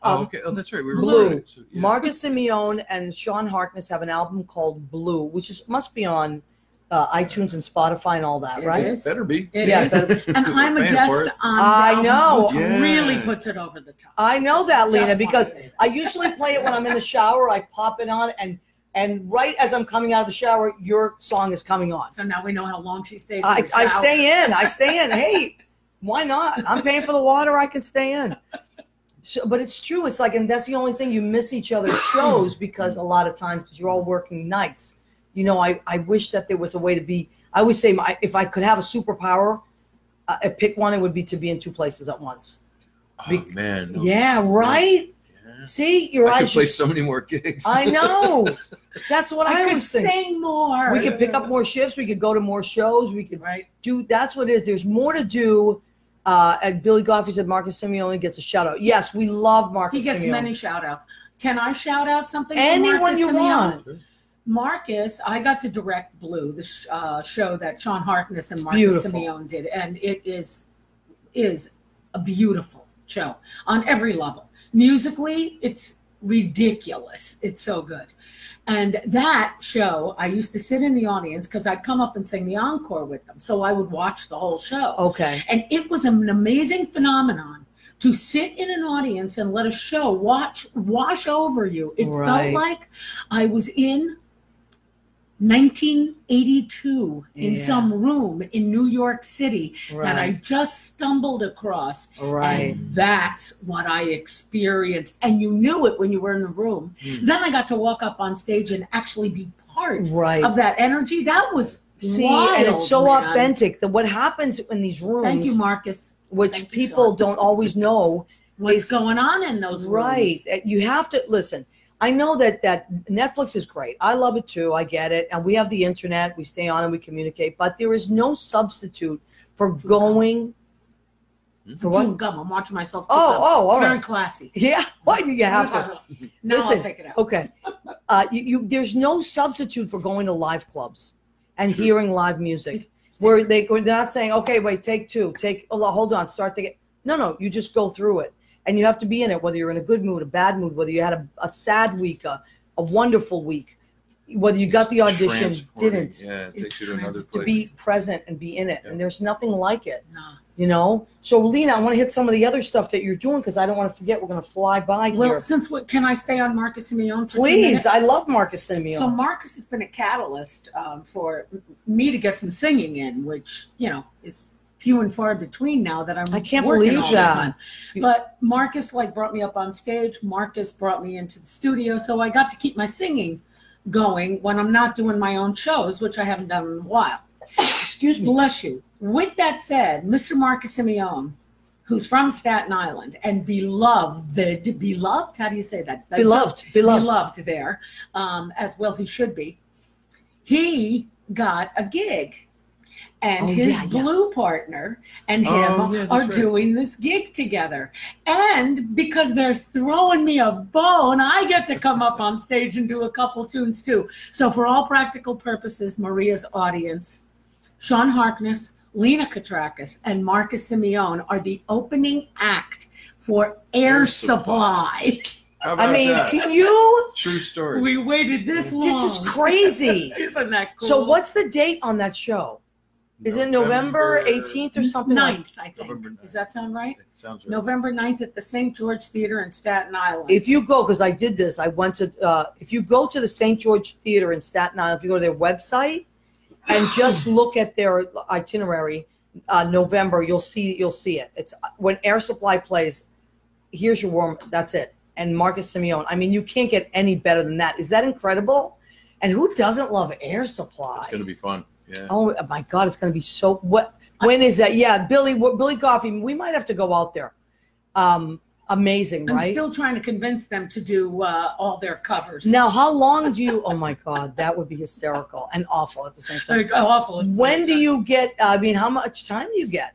Oh, okay. Oh, that's right. We were Blue. recording, so, yeah. Marcus Simeone and Sean Harkness have an album called Blue, which must be on iTunes and Spotify and all that, It right? is. Better be. It Yeah, is. better- And I'm a Paying for guest it. on I the know. album, which Yeah. really puts it over the top. I know that, Lena, Just because wanna say that. I usually play it when I'm in the shower. I pop it on, and right as I'm coming out of the shower, your song is coming on. So now we know how long she stays. I in the shower. stay in. I stay in. Hey, why not? I'm paying for the water. I can stay in. So, but it's true. It's like, and that's the only thing, you miss each other's shows because a lot of times you're all working nights. You know, I wish that there was a way to be I always say if I could have a superpower, pick one, it would be to be in two places at once. Oh, man. No, yeah, right? Yeah. See, your I eyes could play just, so many more gigs. I know. That's what I could always think. sing more. We could pick up more shifts. We could go to more shows. We could Right. do. That's what it is. There's more to do. And Billy Goffey said Marcus Simeone gets a shout out. Yes, we love Marcus He gets Simeone. many shout outs. Can I shout out something? for Anyone Marcus you Simeone? want. Marcus, I got to direct Blue, the show that Sean Harkness and Marcus beautiful. Simeone did, and it is a beautiful show on every level. Musically, it's ridiculous. It's so good. And that show, I used to sit in the audience because I'd come up and sing the encore with them. So I would watch the whole show. Okay. And it was an amazing phenomenon to sit in an audience and let a show wash over you. It Right. felt like I was in 1982 in Yeah. some room in New York City that I Right. just stumbled across. Right. And that's what I experienced. And you knew it when you were in the room. Then I got to walk up on stage and actually be part Right. of that energy. That was See, wild, and it's so man. authentic. That what happens in these rooms, Thank you, Marcus. which Thank you, people Sean. don't always know. What's is- going on in those rooms? Right. You have to listen. I know that Netflix is great. I love it too. I get it. And we have the internet. We stay on and we communicate. But there is no substitute for going. For Chewing what? gum. I'm watching myself. Oh, chew gum. oh, all it's very right. classy. Yeah. Why do you have to? Now Listen, I'll take it out. Okay. There's no substitute for going to live clubs and hearing live music. Where they're not saying, okay, wait, take two, hold on, start the game. No, you just go through it. And you have to be in it, whether you're in a good mood, a bad mood, whether you had a sad week, a wonderful week, whether you got the audition, Transporting. didn't. Yeah, it It's takes you to another To place. be present and be in it. Yeah. And there's nothing like it, No. So, Lena, I want to hit some of the other stuff that you're doing because I don't want to forget. We're going to fly by Well, here. can I stay on Marcus Simeone for 2 Please, minutes? I love Marcus Simeone. So Marcus has been a catalyst for me to get some singing in, which, is few and far between now that I'm I can't working believe all that. the time. But Marcus brought me up on stage. Marcus brought me into the studio. So I got to keep my singing going when I'm not doing my own shows, which I haven't done in a while. Excuse me. Bless you. With that said, Mr. Marcus Simeone, who's from Staten Island and beloved, how do you say that? Beloved. Beloved there, as well he should be. He got a gig. And his Blue partner and him that's are right. doing this gig together. And because they're throwing me a bone, I get to come up on stage and do a couple tunes too. So for all practical purposes, Maria's audience, Sean Harkness, Lena Katrakis, and Marcus Simeone are the opening act for Air Supply. How about I mean, that? can you? True story. We waited this long. This is crazy. Isn't that cool? So what's the date on that show? Is it November 18th or something? 9th, I think. November 9th. Does that sound right? Sounds right. November 9th at the St. George Theater in Staten Island. If you go, because I did this, I went to, if you go to the St. George Theater in Staten Island, if you go to their website and just look at their itinerary, November, you'll see it. It's when Air Supply plays, here's your warm, that's it. And Marcus Simeone. I mean, you can't get any better than that. Is that incredible? And who doesn't love Air Supply? It's going to be fun. Yeah. Oh my God, it's going to be so. When is that? Yeah, Billy Goffey. We might have to go out there. Amazing, I'm right? still trying to convince them to do all their covers. Now, how long do you? Oh my God, that would be hysterical and awful at the same time. Like, awful. It's When like do that. you get? I mean, how much time do you get?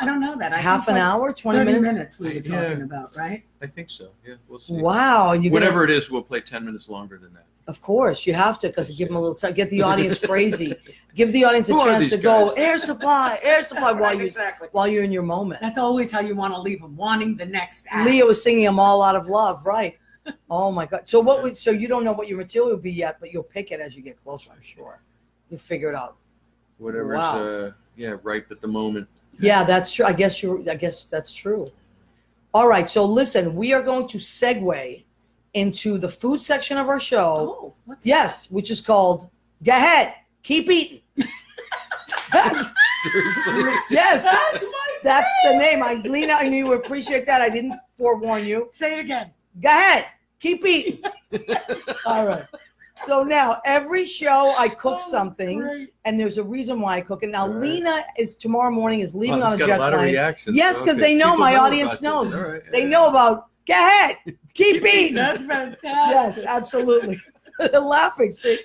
I don't know that. I Half think an like hour, 20 30 minutes? minutes we were talking about, right? I think so. Yeah, we'll see. Wow, you Whatever it is, we'll play 10 minutes longer than that. Of course, you have to because give them a little time. Get the audience crazy. Give the audience a Who are chance these to go guys? Air Supply Right, exactly. while you're in your moment. That's always how you want to leave them, wanting the next act. Leah was singing them all out of love, right? Oh my God! So so you don't know what your material will be yet, but you'll pick it as you get closer. I'm sure you'll figure it out. Whatever's, Wow. ripe at the moment. Yeah, that's true. I guess that's true. All right. So listen, we are going to segue into the food section of our show. Oh, what's Yes, which is called "Go Ahead, Keep Eating." Seriously? Yes, That's my that's the name. Lena, I knew you would appreciate that. I didn't forewarn you. Say it again. Go ahead, keep eating. All right. So now every show I cook Oh, something, great. and there's a reason why I cook it. Now All right. Lena is tomorrow morning is leaving Well, on a it's jet got a lot of plane. reactions. Yes, because Okay. they know People my know audience about this. knows. All right. They Yeah. know about. Go ahead, keep eating. That's fantastic. Yes, absolutely. They're laughing. See?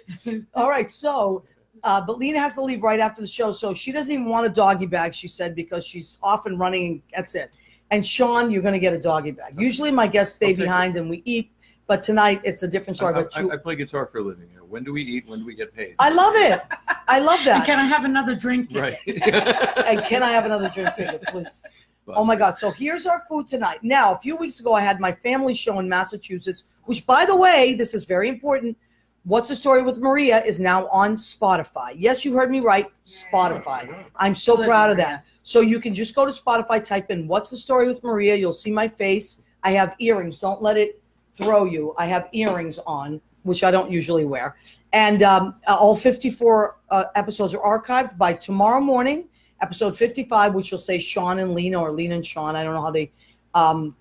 All right, so, but Lena has to leave right after the show, so she doesn't even want a doggy bag, she said, because she's off and running, and that's it. And Sean, you're going to get a doggy bag. Usually my guests stay I'll take behind and we eat, but tonight it's a different story. But I play guitar for a living. When do we eat? When do we get paid? I love it. I love And that. can I have another drink ticket? Right. And can I have another drink ticket, please? Oh my God. So here's our food tonight. Now, a few weeks ago, I had my family show in Massachusetts, which, by the way, this is very important. What's the Story with Maria is now on Spotify. Yes, you heard me right. Spotify. I'm so Good, proud of Maria. that. So you can just go to Spotify, type in What's the Story with Maria. You'll see my face. I have earrings. Don't let it throw you. I have earrings on, which I don't usually wear. And all 54 episodes are archived by tomorrow morning. Episode 55, which will say Sean and Lena or Lena and Sean. I don't know how they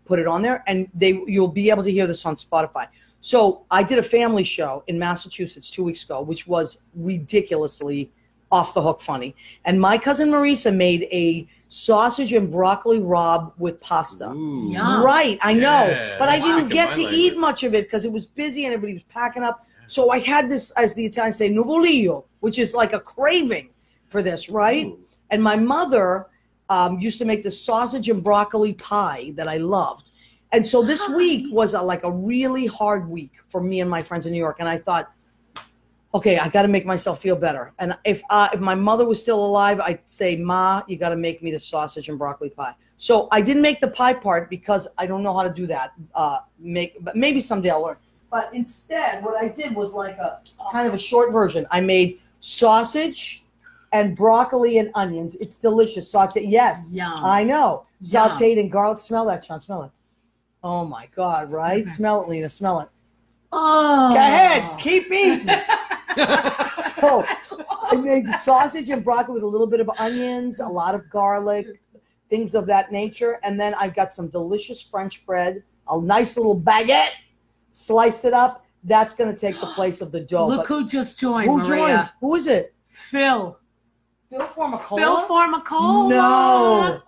put it on there. And you'll be able to hear this on Spotify. So I did a family show in Massachusetts 2 weeks ago, which was ridiculously off the hook funny. And my cousin Marisa made a sausage and broccoli rabe with pasta. Ooh. Yum. Right, I know. Yeah, but I that's didn't speaking get my to language. eat much of it because it was busy and everybody was packing up. So I had this, as the Italians say, nuvolio, which is like a craving for this, right? Ooh. And my mother used to make this sausage and broccoli pie that I loved. And so this week was like a really hard week for me and my friends in New York. And I thought, okay, I got to make myself feel better. And if my mother was still alive, I'd say, Ma, you got to make me the sausage and broccoli pie. So I didn't make the pie part because I don't know how to do that. But maybe someday I'll learn. But instead, what I did was like a kind of a short version. I made sausage and broccoli and onions. It's delicious. Sauteed. Yes, Yum. I know. Yum. Sauteed in garlic. Smell that, Sean. Smell it. Oh my God! Right? Okay. Smell it, Lena. Smell it. Oh. Go ahead. Keep eating. So I made the sausage and broccoli with a little bit of onions, a lot of garlic, things of that nature. And then I've got some delicious French bread, a nice little baguette, sliced it up. That's going to take the place of the dough. Look But who just joined, who Maria. joined? Who is it? Phil. Phil Formicola? Phil Formicola. No.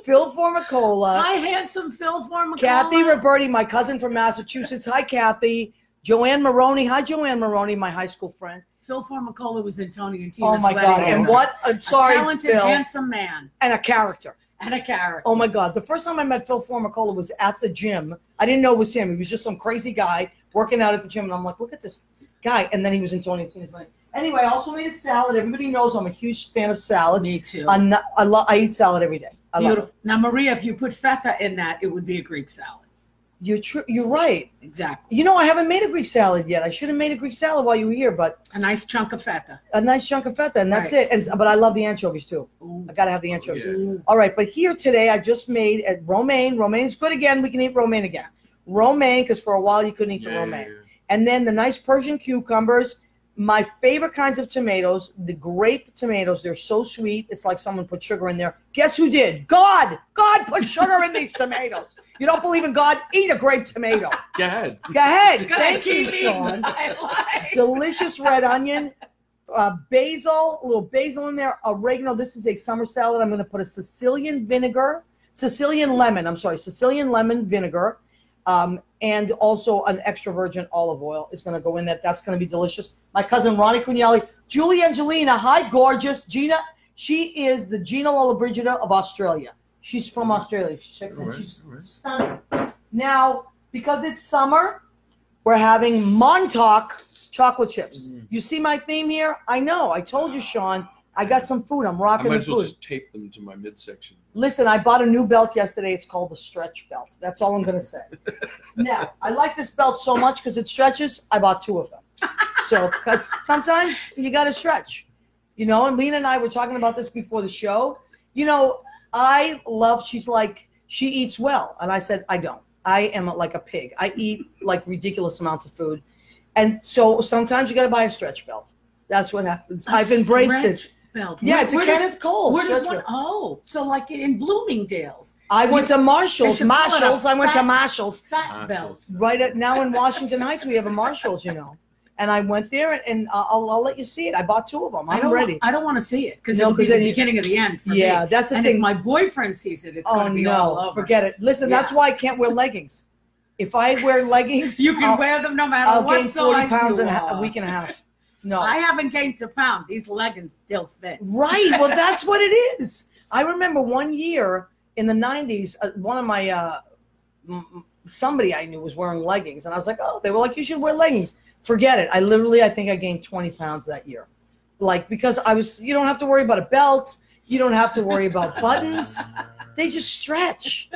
Phil Formicola. Hi, handsome Phil Formicola. Kathy Roberti, my cousin from Massachusetts. Hi, Kathy. Joanne Maroney. Hi, Joanne Maroney, my high school friend. Phil Formicola was in Tony and Tina's Oh my wedding. God! And what? I'm sorry, a talented, Phil, handsome man and a character. and a character. Oh my God! The first time I met Phil Formicola was at the gym. I didn't know it was him. He was just some crazy guy working out at the gym, and I'm like, look at this guy. And then he was in Tony and Tina's wedding. Anyway, I also made a salad. Everybody knows I'm a huge fan of salad. Me too. I eat salad every day. I love it. Beautiful. Now, Maria, if you put feta in that, it would be a Greek salad. You're right. Exactly. You know, I haven't made a Greek salad yet. I should have made a Greek salad while you were here, but A nice chunk of feta. a nice chunk of feta, and that's Right. it. But I love the anchovies too. Ooh. I gotta have the anchovies. Yeah. All right, but here today I just made at romaine. Romaine's good again. We can eat romaine again. Romaine, because for a while you couldn't eat the romaine. And then the nice Persian cucumbers. My favorite kinds of tomatoes, the grape tomatoes. They're so sweet. It's like someone put sugar in there. Guess who did? God! God put sugar in these tomatoes. You don't believe in God? Eat a grape tomato. Go ahead. Go ahead. Go Thank ahead, you, keep eating. Sean. I like. Delicious red onion, basil, a little basil in there, oregano. This is a summer salad. I'm going to put a Sicilian lemon vinegar, and also an extra virgin olive oil is going to go in that. That's going to be delicious. My cousin Ronnie Cugnelli, Julie Angelina. Hi, gorgeous. Gina, she is the Gina Lollobrigida of Australia. She's from Australia. She's 6 and she's stunning. Now, because it's summer, we're having Montauk chocolate chips. You see my theme here? I know. I told you, Sean. I got some food. I'm I rocking might the as well food. just tape them to my midsection. Listen, I bought a new belt yesterday. It's called the stretch belt. That's all I'm going to say. Now, I like this belt so much because it stretches. I bought 2 of them. So, because sometimes you got to stretch, you know, and Lena and I were talking about this before the show. You know, she's like, she eats well. And I said, I don't. I am like a pig. I eat like ridiculous amounts of food. And so sometimes you got to buy a stretch belt. That's what happens. I've embraced it. Belt. Yeah, it's a Where does- Kenneth Cole. Where does stretch one? belt. Oh, so like in Bloomingdale's, I went to Marshalls. should call it a Marshalls. I went to fat- Marshalls. fat belt. Right now in Washington Heights, we have a Marshalls, you know. And I went there, and I'll let you see it. I bought 2 of them. I'm ready. I don't want to see it because No, it'll be 'cause the then beginning of the end for Yeah, me. that's the And thing. if my boyfriend sees it, it's Oh going to be all no, over. forget it. Listen, that's Yeah. why I can't wear leggings. If I wear leggings, You can wear them no matter I'll what gain 40 size pounds you in are. a week and a half. No. I haven't gained a pound. These leggings still fit. Right. Well, that's what it is. I remember one year in the 90s, one of my, somebody I knew was wearing leggings. And I was like, oh, they were like, you should wear leggings. Forget it. I think I gained 20 pounds that year. Like, because you don't have to worry about a belt. You don't have to worry about buttons. They just stretch.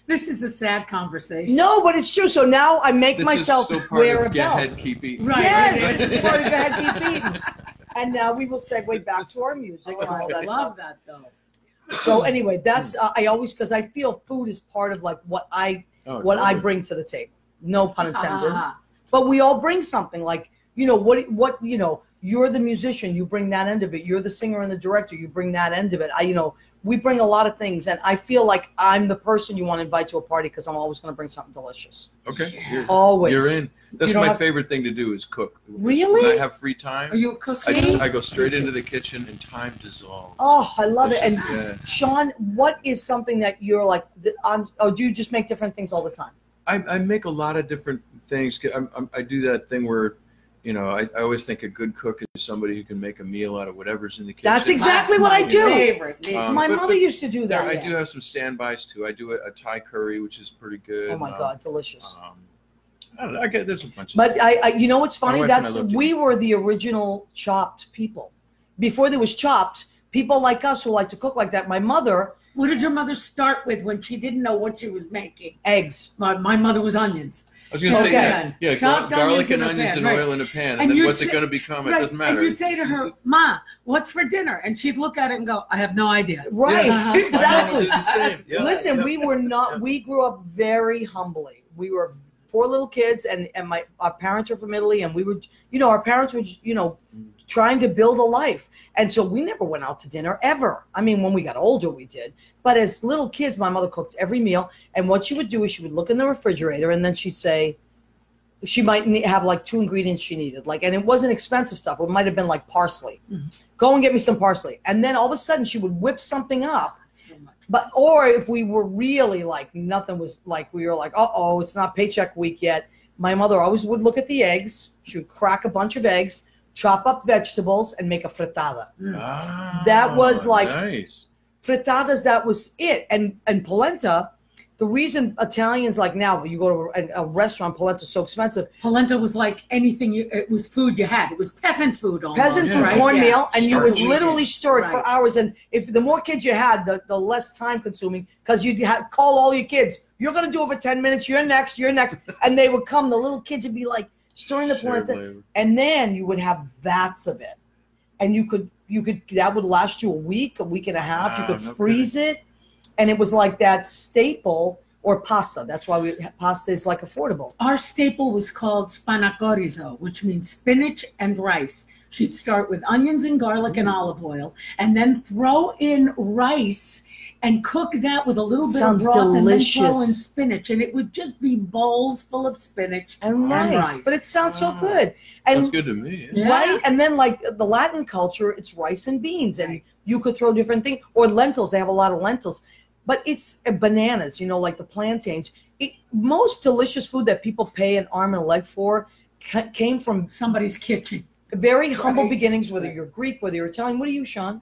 This is a sad conversation. No, but it's true. So now I make This myself is still part wear of a Get belt. Head, Keep Eating. Right. Yes, this is part of Go Ahead, Keep Eating. And now we will segue back to our music and all I that love stuff. that though. So anyway, that's I always, because I feel food is part of like what I Totally. bring to the table. No pun intended. Ah, But we all bring something. Like, what you're the musician, you bring that end of it. You're the singer and the director, you bring that end of it. We bring a lot of things, and I feel like I'm the person you want to invite to a party because I'm always going to bring something delicious. Okay. Yeah. Always. You're in. That's You don't my have- favorite thing to do is cook. Really? When I have free time, Are you a cook? I go straight into the kitchen and time dissolves. Oh, I love it. And Yeah. Sean, what is something that you're like? Do you just make different things all the time? I make a lot of different things. I do that thing where, I always think a good cook is somebody who can make a meal out of whatever's in the kitchen. That's exactly what I my do. Favorite. My but- mother used to do There, that. I do have some standbys too. I do a Thai curry, which is pretty good. Oh my God, delicious. I don't know. I get there's a bunch. But you know what's funny? wife and I love to We eat. were the original chopped people. Before there was chopped, people like us who like to cook like that. My mother, What did your mother start with when she didn't know what she was making? eggs. My mother was onions. I was going to say, Okay. yeah, Chopped garlic onions in and a onions pan, and right. oil in a pan, And and then you'd what's say- it going to become? It Right. doesn't matter. And you'd say to her, "Ma, what's for dinner?" And she'd look at it and go, "I have no idea." Right, Yeah. exactly. Do the same. Yeah. Listen, Yeah. we were not. We grew up very humbly. We were poor little kids, and our parents are from Italy, and we were, our parents were, trying to build a life, and so we never went out to dinner ever. I mean, when we got older, we did, but as little kids, my mother cooked every meal, and what she would do is she would look in the refrigerator, and then she'd say, she might have like 2 ingredients she needed, and it wasn't expensive stuff. It might have been like parsley. Mhm. Go and get me some parsley, and then all of a sudden she would whip something up. So much. But or if we were really like nothing was like we were like, uh-oh, it's not paycheck week yet. My mother always would look at the eggs. She would crack a bunch of eggs, chop up vegetables, and make a frittata. Ah, That was like- nice. Frittatas, that was it. And polenta, the reason Italians like now, you go to a restaurant, polenta's so expensive. Polenta was like anything. It was food you had. It was peasant food almost. Peasant food, right? cornmeal, and you That's would what we literally did. stir it for Right. hours. And if the more kids you had, the less time consuming, because you'd call all your kids. You're going to do it for 10 minutes. You're next. And they would come. The little kids would be like stirring the polenta. Shared And then you would have vats of it. And you could, that would last you a week and a half. You Wow, could no freeze it. And it was like that staple or pasta. That's why pasta is like affordable. Our staple was called spanakorizo, which means spinach and rice. She'd start with onions and garlic and olive oil, and then throw in rice and cook that with a little bit Sounds of broth, and then throw in delicious. spinach, and it would just be bowls full of spinach And rice. But it sounds so good. And Sounds good to me. Yeah. Yeah. right? And then like the Latin culture, it's rice and beans, and Right. you could throw different things or lentils. They have a lot of lentils, but it's bananas. Like the plantains. Most delicious food that people pay an arm and a leg for came from Somebody's kitchen. very humble Right. beginnings. Whether Right. you're Greek, whether you're Italian. What are you, Sean?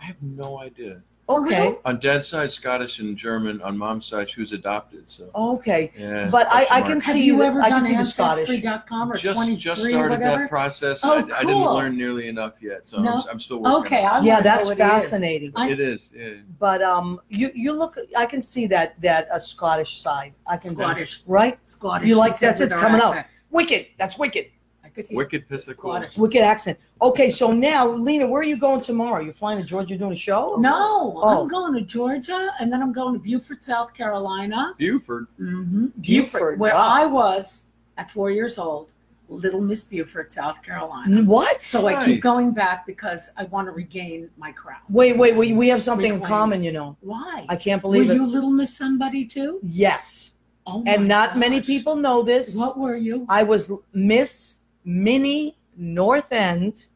I have no idea. Okay, On dad's side, Scottish and German. On mom's side, she was adopted. So okay. yeah. But I question can mark. see Have you the- ever I can done see the Scottish. Ancestry.com or just 23 or started whatever? that process. Oh, I didn't cool. learn nearly enough yet, so No? I'm still working. Okay, I on Yeah, wanna know that's what it is. fascinating. it is. Yeah. But you look. I can see that Scottish side. I can Scottish. right. Scottish. You she like said that's with it's her coming out. accent. Wicked. That's wicked. I could see Wicked Pisico. Scottish. Wicked accent. Okay, so now, Lena, where are you going tomorrow? You're flying to Georgia doing a show? No, Oh. I'm going to Georgia, and then I'm going to Beaufort, South Carolina. Buford. Mm-hmm. Beaufort, where wow. I was at 4 years old, Little Miss Beaufort, South Carolina. What? So I Nice. keep going back because I want to regain my crown. Wait. We have something in Reclaim. common, Why? I can't Were believe it. you Little Miss somebody too? Yes. Oh my And not many gosh. people know this. What were you? I was Miss Mini North End.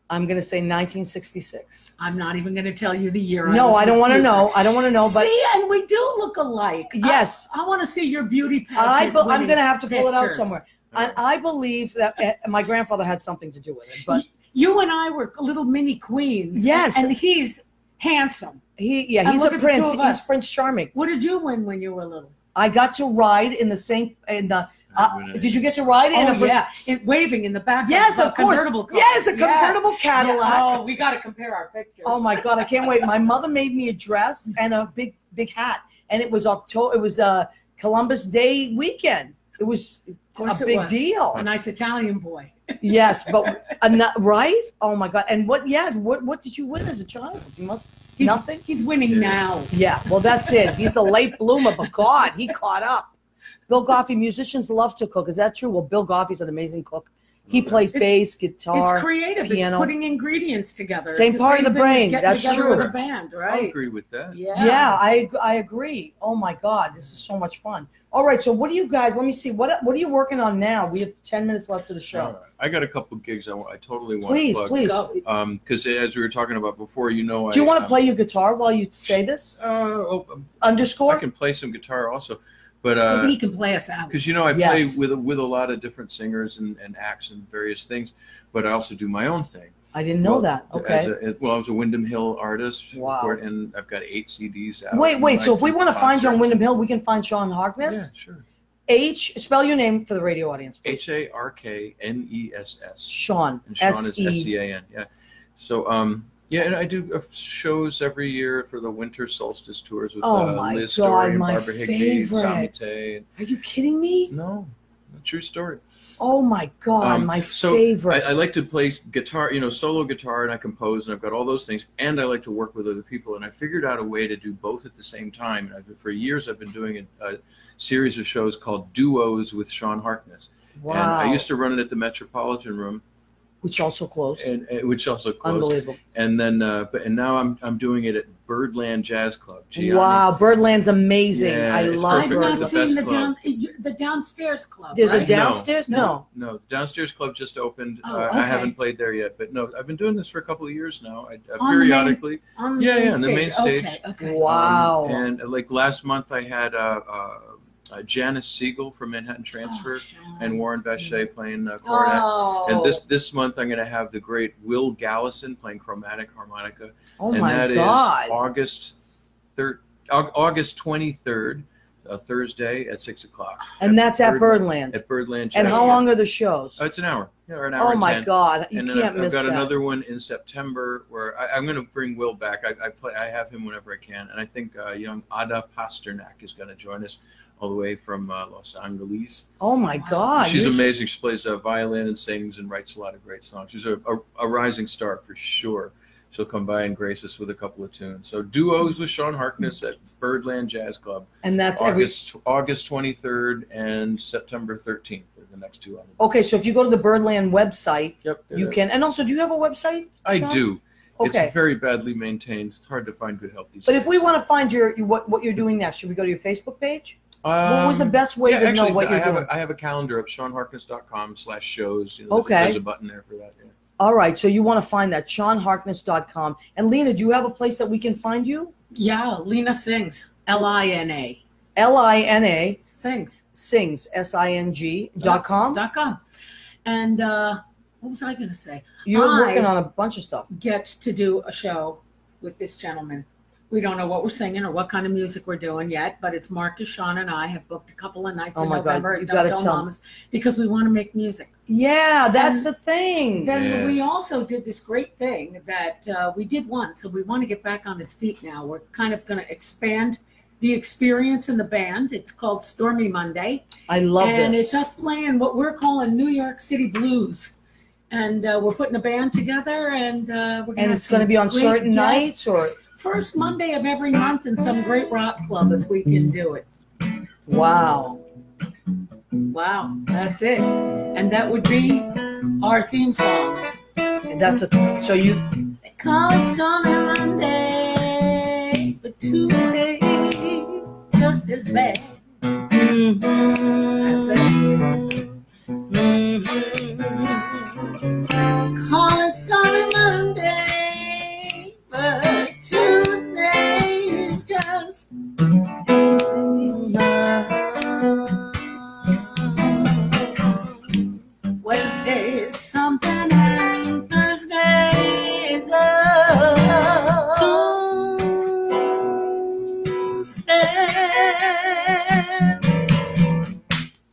I'm going to say 1966. I'm not even going to tell you the year. No, I don't want to know. I don't want to know. But see, and we do look alike. Yes. I want to see your beauty pageant. I'm going to have to pull it out pictures. somewhere. And I believe that my grandfather had something to do with it. But you and I were little mini queens. Yes. And he's handsome. he's look a at the prince. two of us. He's Prince Charming. What did you win when you were little? I got to ride in the same did you get to ride in? Waving in the back. Yes, of course. Convertible car. Yes, a convertible Cadillac. Yeah. Oh, we got to compare our pictures. Oh my God, I can't wait. My mother made me a dress and a big hat, and it was October. It was Columbus Day weekend. It was a big deal. A nice Italian boy. Yes, but right? Oh my God! And what? Yeah, what did you win as a child? You nothing. He's winning now. Yeah, well, that's it. He's a late bloomer, but God, he caught up. Bill Goffey, musicians love to cook. Is that true? Well, Bill Goffey's an amazing cook. He plays bass, guitar, it's creative. piano. It's putting ingredients together. Same part of the brain. That's true. With a band, right? I agree with that. Yeah, I agree. Oh my God, this is so much fun. All right, so what do you guys? Let me see. What are you working on now? We have 10 minutes left of the show. I got a couple of gigs I totally want to plug. Please. Because as we were talking about before, do you want to play your guitar while you say this? Underscore. I can play some guitar also. But maybe he can play us out. Because I play with a lot of different singers and acts and various things, but I also do my own thing. I didn't know that. Okay. I was a Wyndham Hill artist. Wow. And I've got 8 CDs out. Wait. So if we want to find you on Wyndham Hill, we can find Sean Harkness? Yeah, sure. Spell your name for the radio audience. HARKNESS. Sean. And Sean is SEAN. Yeah. So and I do shows every year for the Winter Solstice tours with Liz Story and Barbara Higbee, Sami Tay. Are you kidding me? No, a true story. Oh my God, my favorite. I like to play guitar, solo guitar, and I compose, and I've got all those things, and I like to work with other people, and I figured out a way to do both at the same time. And for years, I've been doing a series of shows called Duos with Sean Harkness. Wow. And I used to run it at the Metropolitan Room. Which also closed. Unbelievable. And then, and now I'm doing it at Birdland Jazz Club. Gianni. Wow, Birdland's amazing. Yeah, I love I've Birdland. not seen the downstairs club. There's a downstairs? No, downstairs club just opened. Okay. I haven't played there yet, but no, I've been doing this for a couple of years now. Periodically. On the main stage. Okay. Wow. And like last month, I had Janice Siegel from Manhattan Transfer and Warren Vache playing cornet. And this month I'm going to have the great Will Gallison playing chromatic harmonica. Oh and my that God. is August 23rd, Thursday at 6 o'clock. And that's at Birdland. At Birdland. And how long are the shows? It's an hour. Or an hour Oh my 10. God, you and can't then miss that. I've got another one in September where I'm going to bring Will back. I have him whenever I can, and I think young Ada Pasternak is going to join us all the way from Los Angeles. Oh my God, She's amazing. She plays violin and sings and writes a lot of great songs. She's a rising star for sure. She'll come by and grace us with a couple of tunes. So Duos with Sean Harkness at Birdland Jazz Club. And that's August 23rd and September 13th are the next two. Okay, so if you go to the Birdland website, you there. can. And also, do you have a website, I Sean? do. Okay. It's very badly maintained. It's hard to find good help these But days. if we want to find what you're doing next, should we go to your Facebook page? What was the best way to know what you're doing? I have a calendar at SeanHarkness.com/shows. Okay. There's a button there for that. Yeah. All right, so you want to find that, SeanHarkness.com. And Lena, do you have a place that we can find you? Yeah, Lena Sings. Lina. Lina. Sings. Sings. SING.com. .com. And what was I going to say? You're working on a bunch of stuff. Get to do a show with this gentleman. We don't know what we're singing or what kind of music we're doing yet, but it's Marcus, Sean, and I have booked a couple of nights in November at Del Mamas because we want to make music. Yeah, that's the thing. Then we also did this great thing that we did once, so we want to get back on its feet now. We're kind of going to expand the experience in the band. It's called Stormy Monday. I love this. And it's us playing what we're calling New York City blues. And we're putting a band together, and we're going to. And it's going to be on certain nights, or first Monday of every month in some great rock club if we can do it. Wow, that's it. And that would be our theme song. And that's so you. They call it Stormy Monday, but 2 days just as bad. That's it.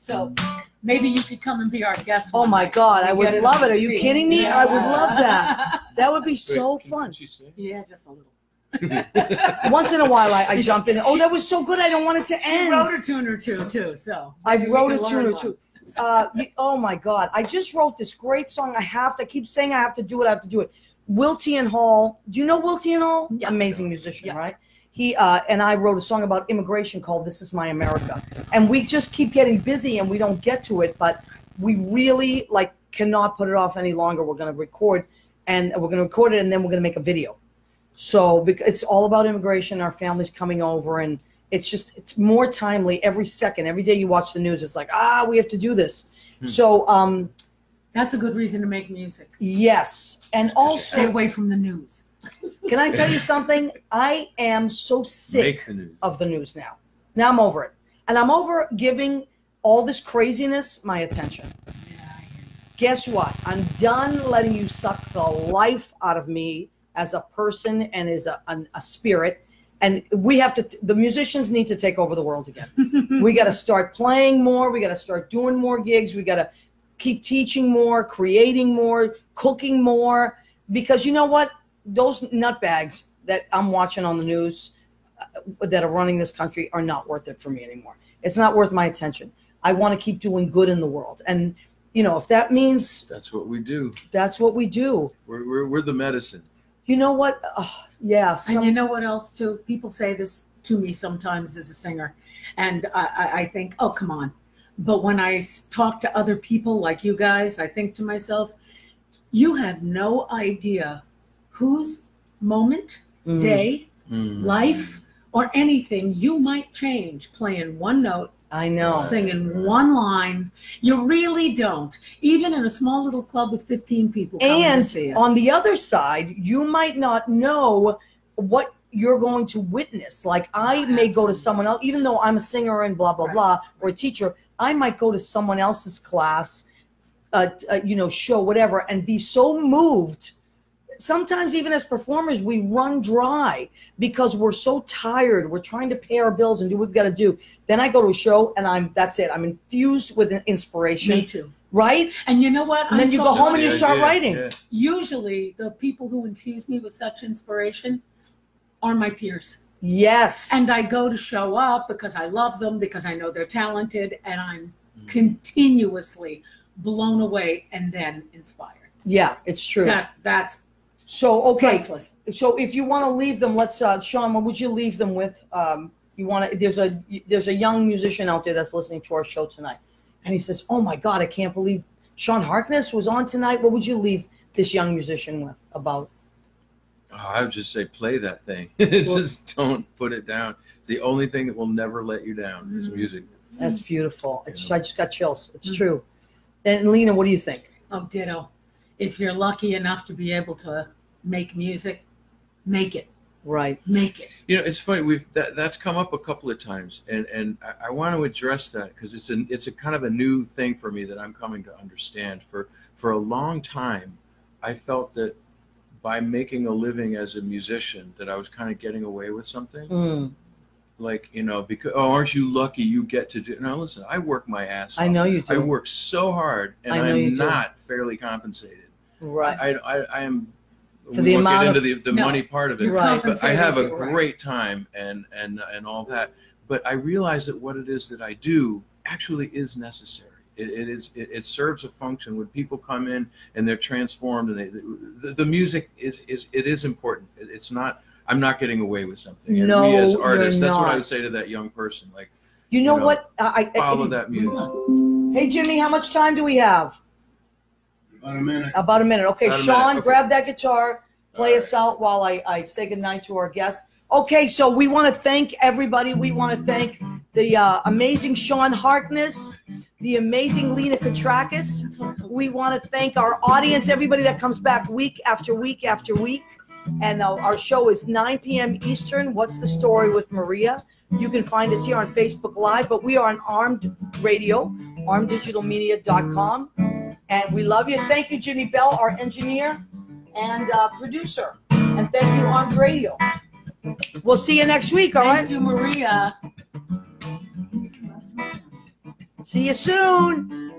So maybe you could come and be our guest. Oh one my night. God, I We would get it love on it. Are you TV. kidding me? I would love that. That would be so Wait, fun. can she sing? Yeah, just a little. Once in a while, I jump in. Oh, that was so good. I don't want it to She end. wrote a tune or two too, so I maybe we wrote can a tune learn or one. two. Oh my God. I just wrote this great song. I keep saying I have to do it. I have to do it. Wiltian Hall. Do you know Wiltian Hall? Yeah. Amazing musician, Yeah. right? He and I wrote a song about immigration called This Is My America. And we just keep getting busy and we don't get to it, but we really cannot put it off any longer. We're going to record it and then we're going to make a video. So it's all about immigration. Our family's coming over and it's more timely every second. Every day you watch the news, it's like, we have to do this. So That's a good reason to make music. yes. And Stay also, away from the news. can I tell you something? I am so sick Make the news. of the news now. Now I'm over it. And I'm over giving all this craziness my attention. Guess what? I'm done letting you suck the life out of me as a person and as a spirit. And we have to, the musicians need to take over the world again. We got to start playing more. We got to start doing more gigs. We got to keep teaching more, creating more, cooking more. Because you know what? Those nutbags that I'm watching on the news that are running this country are not worth it for me anymore. It's not worth my attention. I want to keep doing good in the world. And, if that means That's what we do. that's what we do. We're the medicine. You know what? Yeah. And you know what else too? People say this to me sometimes as a singer, and I think, oh, come on. But when I talk to other people like you guys, I think to myself, you have no idea whose moment, day, life, or anything you might change playing one note, I know. singing one line. You really don't. Even in a small little club with 15 people coming to see And us. on the other side, you might not know what you're going to witness. Like I may go to someone else, even though I'm a singer and blah, blah, Right. blah, or a teacher, I might go to someone else's class, show, whatever, and be so moved. Sometimes even as performers, we run dry because we're so tired. We're trying to pay our bills and do what we've got to do. Then I go to a show and that's it. I'm infused with an inspiration. Me too. Right? And you know what? And then you go home and you The start idea, writing. yeah. Usually the people who infuse me with such inspiration are my peers. Yes. And I go to show up because I love them, because I know they're talented, and I'm continuously blown away and then inspired. Yeah, it's true. That's So, okay. priceless. So if you want to leave them, let's, Sean, what would you leave them with? You want to, there's a young musician out there that's listening to our show tonight. And he says, oh my God, I can't believe Sean Harkness was on tonight. What would you leave this young musician with about? Oh, I would just say play that thing. Just don't put it down. It's the only thing that will never let you down is music. That's beautiful. I just got chills. It's true. And Lena, what do you think? Oh, ditto. If you're lucky enough to be able to make music, make it. Right. Make it. It's funny. That's come up a couple of times, and I want to address that because it's a kind of a new thing for me that I'm coming to understand. For a long time, I felt that by making a living as a musician, that I was kind of getting away with something. Like, because aren't you lucky you get to do? Now listen, I work my ass off. I know you do. I work so hard, and I know you I'm do. not fairly compensated. Right. I am. For we the won't amount get into of- the No, money part of it, you're Right. but I have a compensated, right. great time and all that. But I realize that what it is that I do actually is necessary. It serves a function when people come in and they're transformed, and the music is important. It's not. I'm not getting away with something. And No, we as you're artists, that's what I not. would say to that young person. Like, You know what? follow that muse. Hey, Jimmy, how much time do we have? About a minute. About a minute. Okay, About a Sean, minute, okay. grab that guitar, play All us out while I say goodnight to our guests. Okay, so we want to thank everybody. We want to thank the amazing Sean Harkness, the amazing Lena Katrakis. We want to thank our audience, everybody that comes back week after week after week. And our show is 9 p.m. Eastern. What's the Story with Maria? You can find us here on Facebook Live, but we are on Armed Radio, armeddigitalmedia.com. And we love you. Thank you, Jimmy Bell, our engineer and producer. And thank you, Armed Radio. We'll see you next week, all right? Thank you, Maria. See you soon.